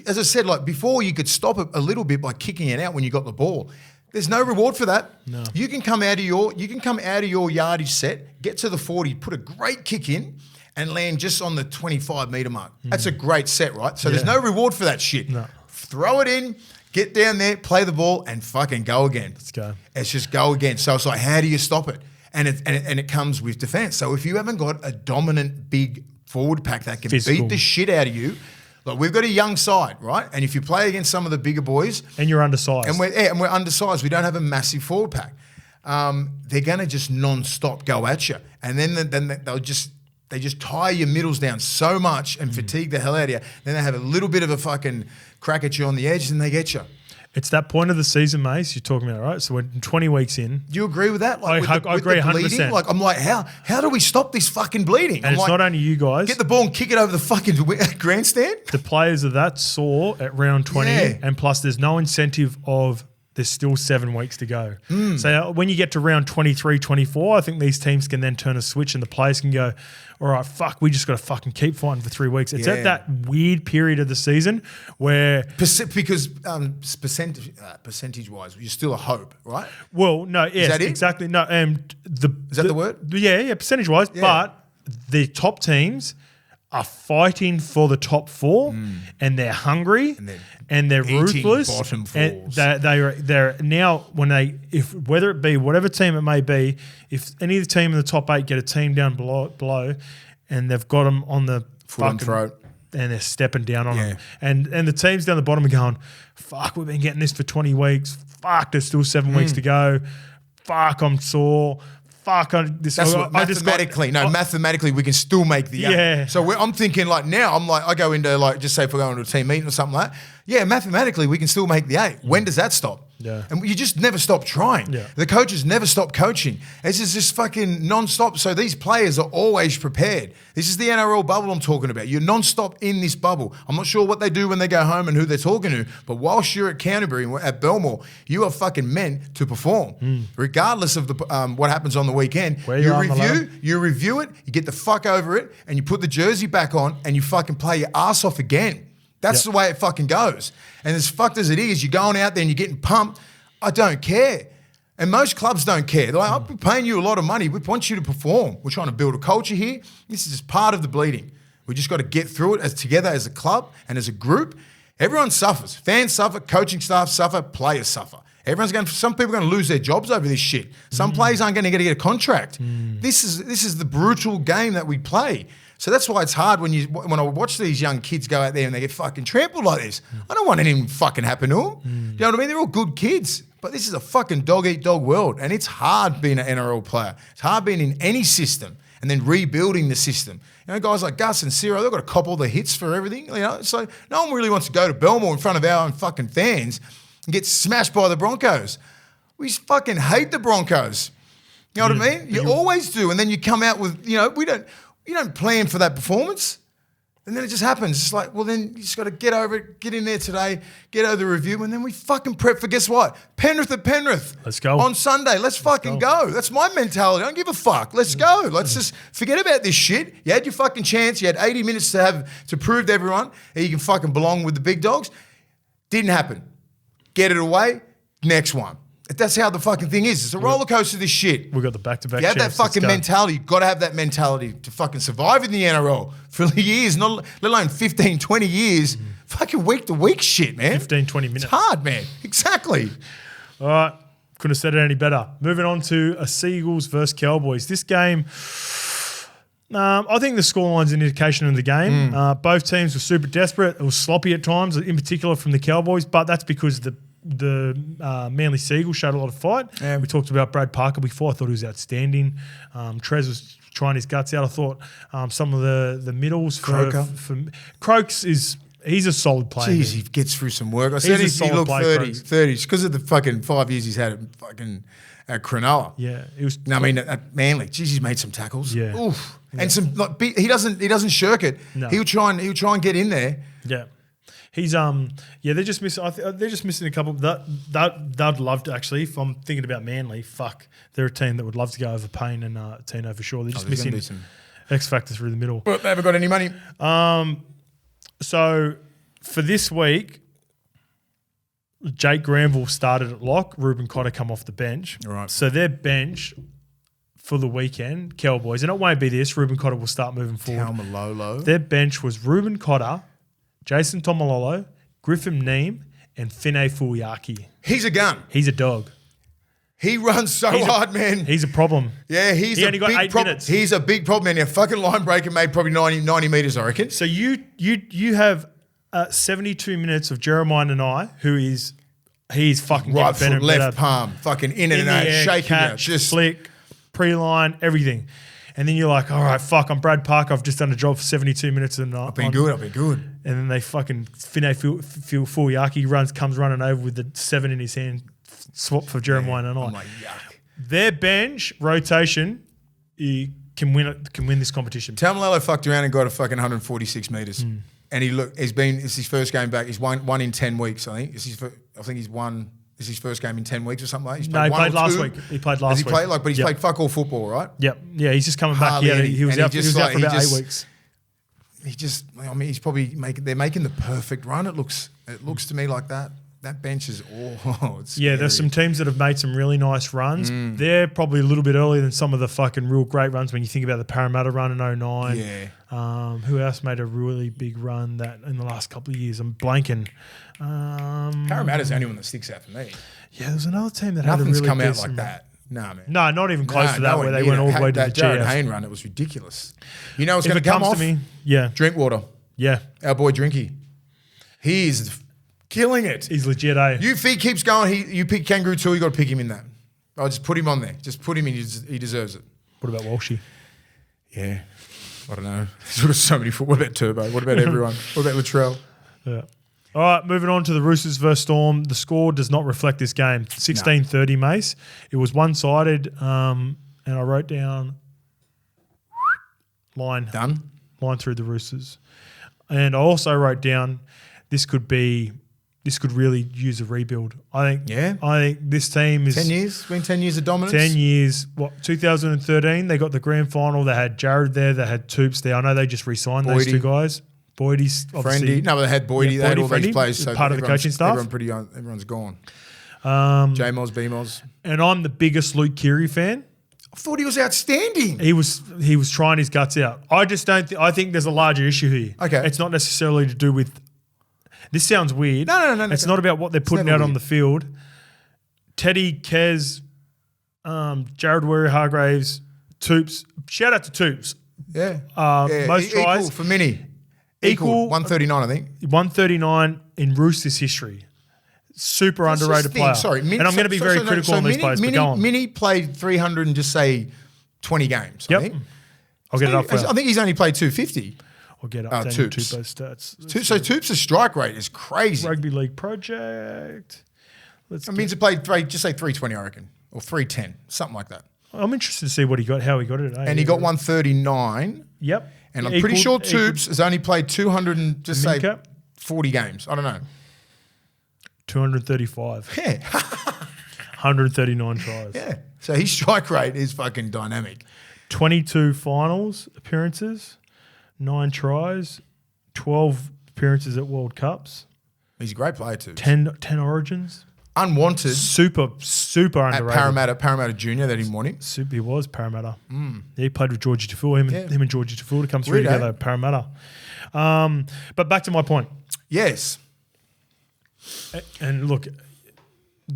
As I said, like before, you could stop it a little bit by kicking it out when you got the ball. There's no reward for that. No. You can come out of your yardage set, get to the 40, put a great kick in, and land just on the 25-meter mark. That's a great set, right? So there's no reward for that shit. No. Throw it in, get down there, play the ball, and fucking go again. Let's go. It's just go again. So it's like, how do you stop it? And it comes with defense. So if you haven't got a dominant big forward pack that can beat the shit out of you, like we've got a young side, right? And if you play against some of the bigger boys, and you're undersized, and we're undersized, we don't have a massive forward pack. They're gonna just non-stop go at you, and then they'll just. They just tie your middles down so much and fatigue the hell out of you. Then they have a little bit of a fucking crack at you on the edge and they get you. It's that point of the season, Mace, you're talking about, right? So we're 20 weeks in. Do you agree with that? Like I agree 100%. Bleeding? Like I'm like, how do we stop this fucking bleeding? And it's not only you guys. Get the ball and kick it over the fucking grandstand. The players are that sore at round 20, and plus there's no incentive of there's still 7 weeks to go. So when you get to round 23, 24, I think these teams can then turn a switch and the players can go, all right, fuck, we just got to fucking keep fighting for 3 weeks. It's at that weird period of the season where... Because percentage-wise, you're still a hope, right? Well, no, yes, is that it? Exactly. No, is that the word? Yeah, percentage-wise. Yeah. But the top teams are fighting for the top 4 and they're hungry and they're ruthless. Bottom fours. And they're now whether it be whatever team it may be, if any of the team in the top 8 get a team down below and they've got them on the fucking throat and they're stepping down on them. And the teams down the bottom are going, fuck, we've been getting this for 20 weeks. Fuck, there's still 7 weeks to go. Fuck, I'm sore. fuck. Mathematically, we can still make the 8. Yeah. So I'm thinking like now, I go into like, just say if we're going to a team meeting or something like that. Yeah, mathematically, we can still make the 8. When does that stop? Yeah. And you just never stop trying. Yeah. The coaches never stop coaching. This is just fucking non-stop. So these players are always prepared. This is the NRL bubble I'm talking about. You're non-stop in this bubble. I'm not sure what they do when they go home and who they're talking to, but whilst you're at Canterbury and at Belmore, you are fucking meant to perform. Regardless of the what happens on the weekend. You review it, you get the fuck over it, and you put the jersey back on and you fucking play your ass off again. That's the way it fucking goes. And as fucked as it is, you're going out there and you're getting pumped. I don't care. And most clubs don't care. They're like, I'm paying you a lot of money. We want you to perform. We're trying to build a culture here. This is just part of the bleeding. We just got to get through it together as a club and as a group. Everyone suffers. Fans suffer, coaching staff suffer, players suffer. Some people are going to lose their jobs over this shit. Some players aren't going to get a contract. This is the brutal game that we play. So that's why it's hard when I watch these young kids go out there and they get fucking trampled like this. I don't want anything fucking happen to them. You know what I mean? They're all good kids. But this is a fucking dog-eat-dog world. And it's hard being an NRL player. It's hard being in any system and then rebuilding the system. You know, guys like Gus and Ciro, they've got to cop all the hits for everything. You know, so no one really wants to go to Belmore in front of our own fucking fans and get smashed by the Broncos. We fucking hate the Broncos. You know what I mean? You always do. And then you come out with, you don't plan for that performance. And then it just happens. It's like, well, then you just got to get over it, get in there today, get over the review, and then we fucking prep for, guess what? Penrith at Penrith. Let's go. On Sunday. Let's fucking go. That's my mentality. I don't give a fuck. Let's go. Let's just forget about this shit. You had your fucking chance. You had 80 minutes to prove to everyone that you can fucking belong with the big dogs. Didn't happen. Get it away. Next one. That's how the fucking thing is. It's a roller coaster, this shit. We've got the back-to-back. You have that fucking mentality. You've got to have that mentality to fucking survive in the NRL for years, let alone 15, 20 years. Fucking week-to-week shit, man. 15, 20 minutes. It's hard, man. Exactly. All right. Couldn't have said it any better. Moving on to a Seagulls versus Cowboys. This game, I think the scoreline's an indication of the game. Both teams were super desperate. It was sloppy at times, in particular from the Cowboys, but that's because the Manly Seagull showed a lot of fight. Yeah. We talked about Brad Parker before. I thought he was outstanding. Trez was trying his guts out. I thought some of the middles for Croaks he's a solid player. Jeez, he gets through some work. I said he looked 30 because of the fucking 5 years he's had at Cronulla. Yeah, it was. No, I mean at Manly. Jeez, he's made some tackles. Yeah, oof. Yeah. And some he doesn't shirk it. No. He'll try and get in there. Yeah. He's they're just missing. They're just missing a couple. They'd love to actually. If I'm thinking about Manly, fuck, they're a team that would love to go over PAYNE and TINO for sure. They're just missing X factor through the middle. But they haven't got any money. So for this week, Jake Granville started at lock. Ruben Cotter come off the bench. Right. So their bench for the weekend, Cowboys, and it won't be this. Ruben Cotter will start moving forward. Taumalolo. Their bench was Ruben Cotter, Jason Tomalolo, Griffin Neem, and Finay Fuiaki. He's a gun. He's a dog. He runs so hard, man. He's a problem. Yeah, he only got 8 minutes. He's a big problem, man. Your fucking line breaker made probably 90 metres, I reckon. So you have 72 minutes of Jeremiah Nanai, he's fucking right getting better foot, and left better. palm, fucking in and out, shaking catch, out, just flick, pre-line, everything. And then you're like, all right, fuck, I'm Brad Parker. I've just done a job for 72 minutes. And I've been good. And then they fucking Finay Fuiaki comes running over with the 7 in his hand, swap for Jeremiah Nanai. I'm like, yuck. Their bench rotation can win this competition. Taumalolo fucked around and got a fucking 146 metres. And it's his first game back. He's won in 10 weeks, I think. It's his first game in 10 weeks or something like that. He played last week. He played last week. But he's played fuck all football, right? Yep. Yeah, he's just coming back. He was out for about 8 weeks. He's probably they're making the perfect run. It looks to me like that. That bench is it's scary. There's some teams that have made some really nice runs. They're probably a little bit earlier than some of the fucking real great runs when you think about the Parramatta run in 2009. Yeah. Who else made a really big run that in the last couple of years? I'm blanking. Parramatta's the only one that sticks out for me. Yeah, there's another team that had a really come out like that. No, man. No, not even close to that where they went all the way to the Jared GS. Hayne run, it was ridiculous. You know what's If going it to come comes off? to me, yeah. Drinkwater. Yeah. Our boy Drinky. He's killing it. He's legit, eh? If he keeps going, you pick Kangaroo 2, you got to pick him in that. I'll just put him on there. Just put him in. He deserves it. What about Walshy? Yeah. I don't know. There's sort of so many. What about Turbo? What about everyone? What about Latrell? Yeah. All right, moving on to the Roosters versus Storm. The score does not reflect this game. 16-30, Mace. It was one-sided, and I wrote down line through the Roosters. And I also wrote down this could really use a rebuild. I think this team is 10 years. It's been 10 years of dominance. 10 years. 2013, they got the grand final. They had Jared there. They had Toops there. I know they just re-signed those two guys. Boydie's obviously. Friendy. No, they had Boydie. They had all these players. So part of the coaching staff. Everyone's gone. J-Moz, B-Moz. And I'm the biggest Luke Keary fan. I thought he was outstanding. He was trying his guts out. I just don't. I think there's a larger issue here. Okay, it's not necessarily to do with. This sounds weird. No. It's not about what they're putting out on the field. Teddy, Kez, Jared Warrior-Hargraves, Toops. Shout out to Toops. Yeah. Most tries equal for Mini. Equal 139, I think. 139 in Roosters history. Super underrated player. Sorry, and I'm going to be very critical on these players. Mini played 300 and just say 20 games. I think. I'll get it up for you. I think he's only played 250. I'll get up Toops. Stats. So Toops' strike rate is crazy. Rugby League Project. Means he played just say 320, I reckon, or 310, something like that. I'm interested to see how he got it. And he got 139. Yep. And I'm pretty sure Toops has only played 200 and just say 40 games. I don't know. 235. Yeah. 139 tries. Yeah. So his strike rate is fucking dynamic. 22 finals appearances, 9 tries, 12 appearances at World Cups. He's a great player too. 10 origins. Unwanted. Super underrated. At Parramatta Junior, they didn't want him. He was Parramatta. He played with Georgie Tafua. Him and Georgie Tafua to come through together at Parramatta. But back to my point. Yes. And look.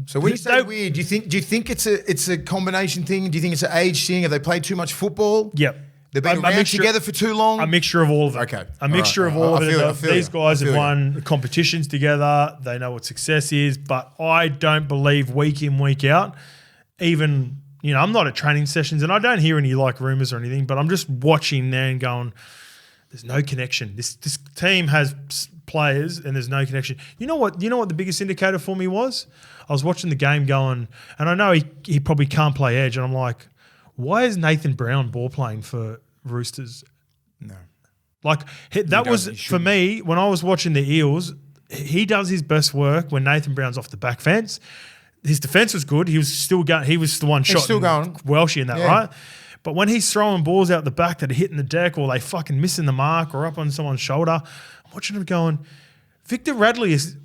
So when you say weird, do you think it's a combination thing? Do you think it's an age thing? Have they played too much football? Yep. They've been around together for too long? A mixture of all of it. Okay. A mixture of all of it. These guys have won competitions together. They know what success is. But I don't believe week in, week out, even, I'm not at training sessions and I don't hear any rumours or anything, but I'm just watching there and going, there's no connection. This team has players and there's no connection. You know what the biggest indicator for me was? I was watching the game going, and I know he probably can't play edge, and I'm like, why is Nathan Brown ball playing for Roosters? No. That was, for me, when I was watching the Eels, he does his best work when Nathan Brown's off the back fence. His defence was good. He was still going. He was the one shot. Still going. Welshie in that, right? But when he's throwing balls out the back that are hitting the deck or they fucking missing the mark or up on someone's shoulder, I'm watching him going, Victor Radley is,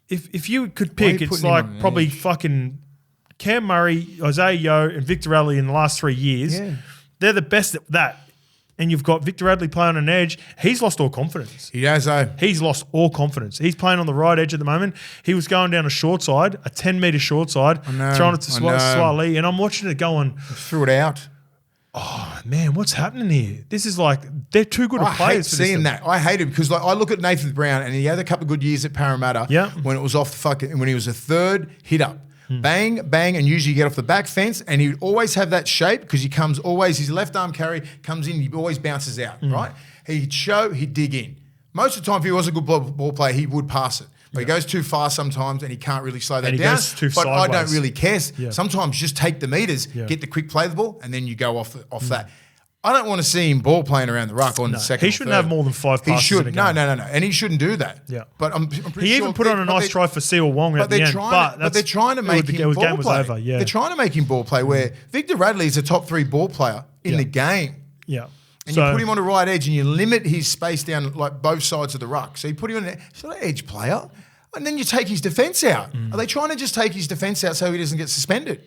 if you could pick, it's probably fucking Cam Murray, Isaiah Yeo, and Victor Radley in the last 3 years. Yeah. They're the best at that. And you've got Victor Radley playing on an edge. He's lost all confidence. He has, though. He's lost all confidence. He's playing on the right edge at the moment. He was going down a short side, a 10-metre short side, throwing it to Swali, and I'm watching it going. Threw it out. Oh, man, what's happening here? This is they're too good of players for this. I hate seeing that. I hate it because I look at Nathan Brown and he had a couple of good years at Parramatta when it was when he was a third hit up. Bang, bang, and usually get off the back fence, and he'd always have that shape because his left arm carry comes in, he always bounces out, right? He'd dig in. Most of the time, if he was a good ball player, he would pass it. But he goes too far sometimes and he can't really slow that down. But I don't really care. Sometimes just take the meters, get the quick play the ball, and then you go off that. I don't want to see him ball playing around the ruck on the second. He shouldn't have more than 5 passes. He should. No. And he shouldn't do that. Yeah. But I'm pretty he even put on a nice try for Seal Wong at the end. But they're trying to make him ball play. Over, They're trying to make him ball play where Victor Radley is a top 3 ball player in the game. Yeah. And you put him on the right edge and you limit his space down both sides of the ruck. So you put him on he's not an edge player. And then you take his defence out. Are they trying to just take his defence out so he doesn't get suspended?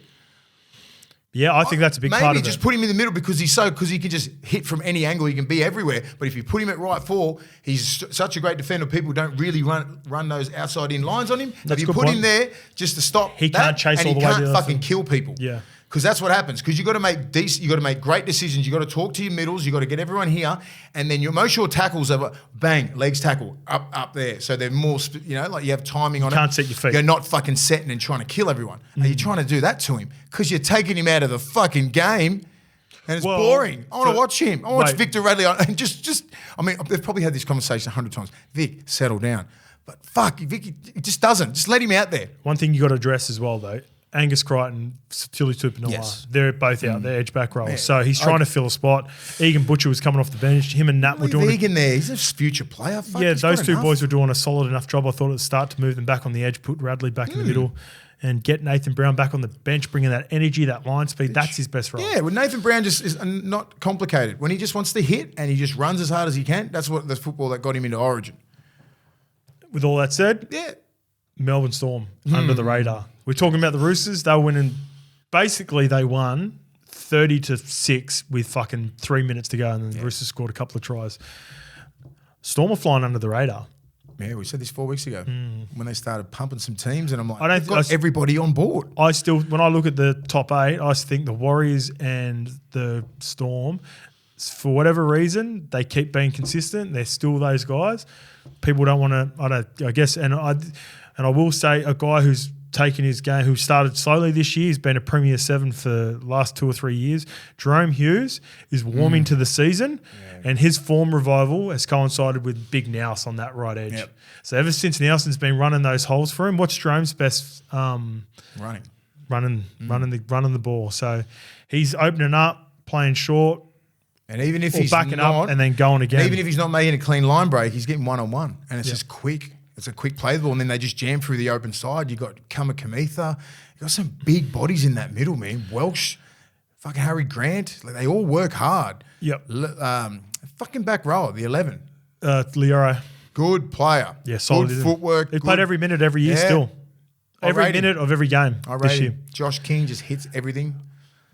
Yeah, I think that's a big part of it. Maybe just put him in the middle because he can just hit from any angle. He can be everywhere. But if you put him at right full, he's such a great defender. People don't really run those outside in lines on him. If you put him there just to stop, he can't chase all the way. And he can't fucking kill people. Yeah. Because that's what happens. Because you got to make great decisions. You got to talk to your middles. You got to get everyone here, and then your most your tackles are bang, legs tackle up there. So they're more, like you have timing on it. Can't set your feet. You're not fucking setting and trying to kill everyone. Are you trying to do that to him? Because you're taking him out of the fucking game, and it's boring. I want to watch him. I want to watch Victor Radley. And they've probably had this conversation 100 times. Vic, settle down. But fuck, Vic, he just doesn't. Just let him out there. One thing you got to address as well, though. Angus Crichton, Tilly Tupanoa, they're both out there, edge back roles. So he's trying to fill a spot. Egan Butcher was coming off the bench. Him and Nat were doing Egan there. He's a future player. Fuck, those two boys were doing a solid enough job, I thought, at the start to move them back on the edge, put Radley back in the middle, and get Nathan Brown back on the bench, bringing that energy, that line speed. That's his best role. Yeah, well, Nathan Brown just is not complicated. When he just wants to hit and he just runs as hard as he can, that's what the football that got him into Origin. With all that said, Melbourne Storm under the radar. We're talking about the Roosters. They were winning. Basically, they won 30-6 with fucking 3 minutes to go, and then the Roosters scored a couple of tries. Storm are flying under the radar. Yeah, we said this 4 weeks ago when they started pumping some teams, and I'm like, they've got everybody on board. When I look at the top 8, I think the Warriors and the Storm, for whatever reason, they keep being consistent. They're still those guys. People don't want to. I guess, and I will say a guy who's taken his game, who started slowly this year, he's been a Premier 7 for the last 2 or 3 years. Jerome Hughes is warming to the season, and his form revival has coincided with Big Nous on that right edge. Yep. So ever since Nelson's been running those holes for him, what's Jerome's best? Running the ball. So he's opening up, playing short, and even if he's backing up and then going again. Even if he's not making a clean line break, he's getting 1-on-1, and it's just quick. It's a quick play the ball, and then they just jam through the open side. You got Kamitha. You got some big bodies in that middle, man. Welsh, fucking Harry Grant. Like, they all work hard. Yep. Fucking back row, the 11. Liero. Good player. Yeah, solid. Good footwork. He played every minute every year still. Every minute of every game this year. Josh King just hits everything.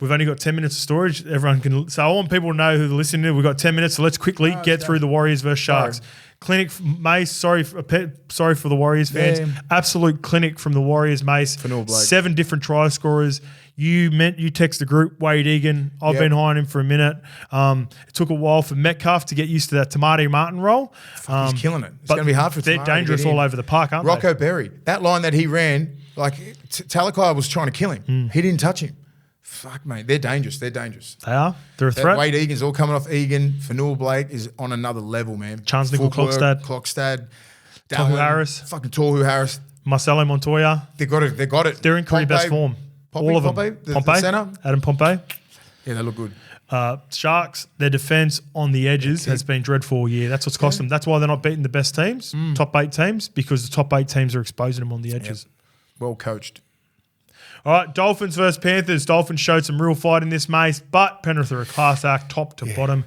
We've only got 10 minutes of storage. Everyone can. So I want people to know who they're listening to. We've got 10 minutes, so let's quickly get through the Warriors versus Sharks. Clinic, Mace, sorry for the Warriors fans. Yeah. Absolute clinic from the Warriors, Mace. 7 different try scorers. You text the group, Wade Egan. I've been high on him for a minute. It took a while for Metcalf to get used to that Tamati Martin role. He's killing it. It's going to be hard for Tamati. They're dangerous all over the park, aren't they? Rocco Berry. That line that he ran, like Talakai was trying to kill him. He didn't touch him. Fuck, mate. They're dangerous. They are. They're a threat. Wade Egan's all coming off Egan. Fanua Blake is on another level, man. Chance Nickel Klokstad. Tohu Harris. Fucking Tohu Harris. Marcelo Montoya. They got it. They're in career best form. All of them. The center. Adam Pompey. Yeah, they look good. Sharks, their defence on the edges has been dreadful all year. That's what's cost them. That's why they're not beating the best teams, top 8 teams, because the top 8 teams are exposing them on the edges. Yep. Well coached. All right, Dolphins versus Panthers. Dolphins showed some real fight in this, Mace, but Penrith are a class act, top to bottom.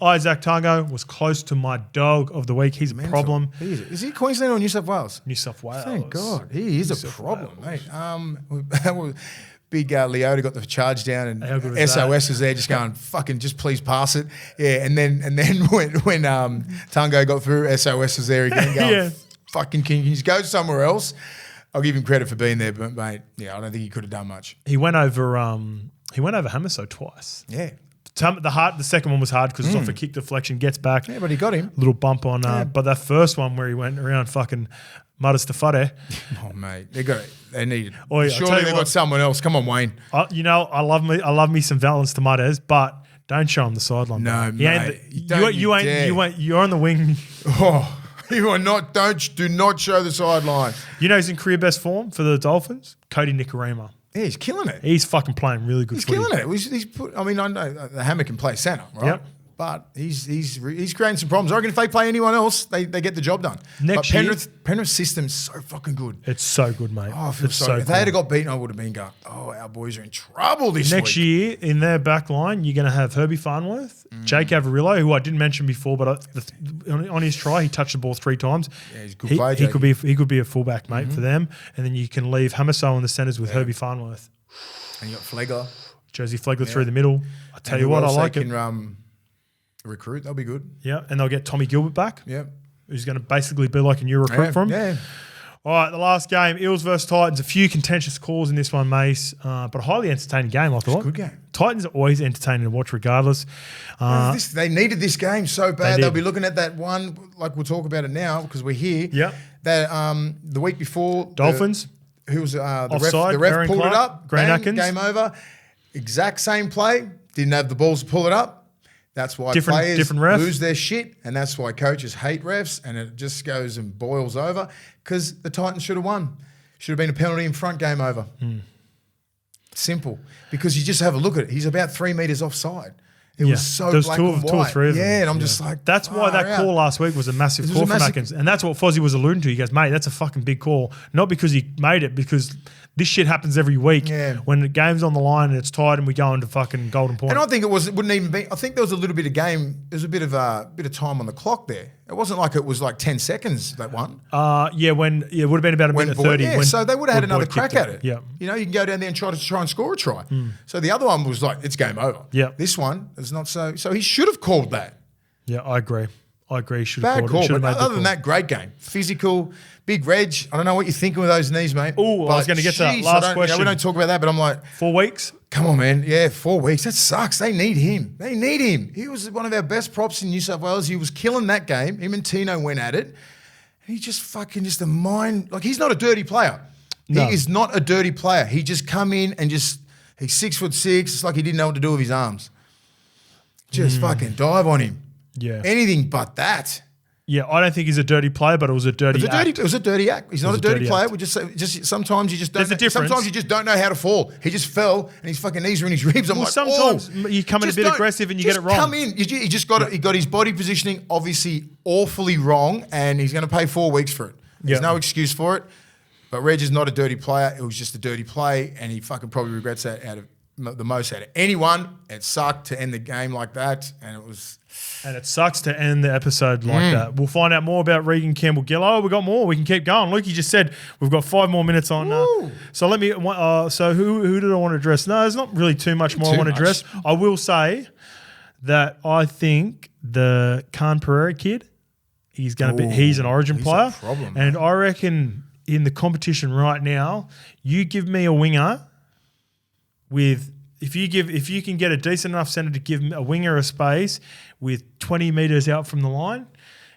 Isaac Tango was close to my dog of the week. He's a problem. Is he Queensland or New South Wales? New South Wales. Thank God. He is a problem, mate. Big Leota got the charge down, and SOS was there just going, fucking just please pass it. Yeah, and then when Tango got through, SOS was there again going, fucking can you go somewhere else? I'll give him credit for being there, but mate, I don't think he could have done much. He went over Hamiso twice. Yeah. The second one was hard because it was off a kick deflection, gets back. Yeah, but he got him. Little bump on, but that first one where he went around fucking Mutters to Fudde. Oh mate, they got it. They need it. Oh, yeah, surely they got someone else. Come on, Wayne. I love me some Valence to Mutters, but don't show him the sideline. No, mate. You're on the wing. Oh. You are not. Do not show the sideline. You know who's in career best form for the Dolphins? Cody Nikorima. Yeah, he's killing it. He's fucking playing really good. He's killing it. I know the Hammer can play centre, right? Yep. But he's creating some problems. I reckon if they play anyone else, they get the job done. Penrith's system's so fucking good. It's so good, mate. Oh, I feel so good. If they had got beaten, I would have been going, our boys are in trouble this week. Next year, in their back line, you're going to have Herbie Farnworth, Jake Averillo, who I didn't mention before, but on his try, he touched the ball 3 times. Yeah, he's a good player. He could be a fullback, mate, for them. And then you can leave Hamiso in the centres with Herbie Farnworth. And you got Flegler. Jersey Flegler through the middle. I tell you what, I like it. Recruit, they'll be good. Yeah, and they'll get Tommy Gilbert back. Yeah. Who's going to basically be like a new recruit for him. Yeah. All right, the last game, Eels versus Titans. A few contentious calls in this one, Mace, but a highly entertaining game, I thought. Good game. Titans are always entertaining to watch regardless. They needed this game so bad. They'll be looking at that one, like we'll talk about it now because we're here. Yep. That the week before. Dolphins. Who was Offside, the ref Aaron pulled Clark, it up. Grant Bang, Atkins. Game over. Exact same play. Didn't have the balls to pull it up. That's why players lose their shit, and that's why coaches hate refs, and it just goes and boils over because the Titans should have won. Should have been a penalty in front, game over. Simple. Because you just have a look at it. He's about 3 meters offside. It was so black and white. Two or three of them. Yeah, and I'm just like, that's why that call last week was a massive call from Atkins. And that's what Fozzie was alluding to. He goes, mate, that's a fucking big call. Not because he made it, because this shit happens every week. Yeah. When the game's on the line and it's tied and we go into fucking golden point. And I think it wouldn't even be. I think there was a little bit of game. There's a bit of time on the clock there. It wasn't like it was like 10 seconds that one. It would have been about a minute 30. Yeah, so they would have had another crack at it. Yeah. You know, you can go down there and try and score a try. So the other one was like, it's game over. Yeah. This one is not so. So he should have called that. Yeah, I agree. Should Bad have call, called it. but other than that, great game. Physical, big Reg. I don't know what you're thinking with those knees, mate. Oh, I was going to get to that last question. We don't talk about that, but I'm like, 4 weeks? Come on, man. Yeah, 4 weeks. That sucks. They need him. He was one of our best props in New South Wales. He was killing that game. Him and Tino went at it. He just fucking just a mind. Like, he's not a dirty player. No. He is not a dirty player. He just come in and he's 6'6". It's like he didn't know what to do with his arms. Just fucking dive on him. Yeah. Anything but that. Yeah, I don't think he's a dirty player, but it was a dirty act. It was a dirty act. He's not a dirty player. We just sometimes you just don't. There's a difference. Sometimes you just don't know how to fall. He just fell, and his fucking knees are in his ribs. I'm like, sometimes you come in a bit aggressive and you get it wrong. Come in. He just got it. He got his body positioning obviously awfully wrong, and he's going to pay 4 weeks for it. There's no excuse for it. But Reg is not a dirty player. It was just a dirty play, and he fucking probably regrets that the most out of anyone. It sucked to end the game like that, and it was. And it sucks to end the episode like that. We'll find out more about Regan Campbell-Gillo. We've got more. We can keep going. Lukey just said we've got 5 more minutes on. So let me. So who did I want to address? No, there's not really too much more I want to address. I will say that I think the Khan Pereira kid, he's an Origin player, and I reckon in the competition right now, you give me a winger with. If you can get a decent enough centre to give a winger a space with 20 metres out from the line,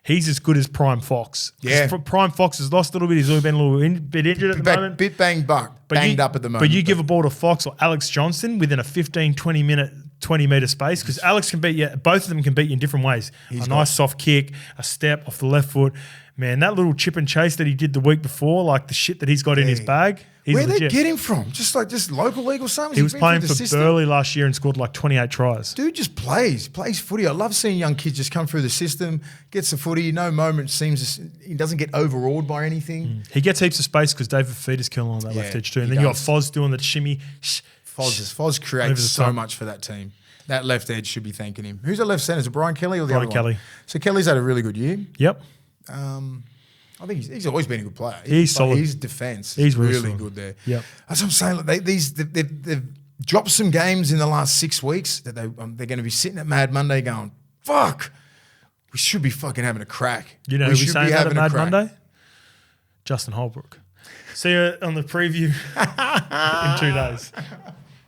he's as good as Prime Fox. Yeah. Prime Fox has lost a little bit. He's only been a little bit injured at the moment. Bit banged up at the moment. But you give a ball to Fox or Alex Johnston within a 15, 20 metre space, because Alex can beat you. Both of them can beat you in different ways. A nice soft kick, a step off the left foot. Man, that little chip and chase that he did the week before, like the shit that he's got in his bag. Where they get him from? Just local league or something? He was playing for Burleigh last year and scored like 28 tries. Dude just plays footy. I love seeing young kids just come through the system, gets the footy, no moment he doesn't get overawed by anything. He gets heaps of space because David Feeder's killing on that left edge too. And then you got Foz doing the shimmy. Foz creates so much for that team. That left edge should be thanking him. Who's the left centre? Is it Brian Kelly or the other one? Kelly. So Kelly's had a really good year. Yep. I think he's always been a good player. He's solid. His defence is really good there. Yep. That's what I'm saying. Like they've dropped some games in the last 6 weeks that they're going to be sitting at Mad Monday going, fuck, we should be fucking having a crack. You know who we're saying that at Mad Monday? Justin Holbrook. See you on the preview in 2 days.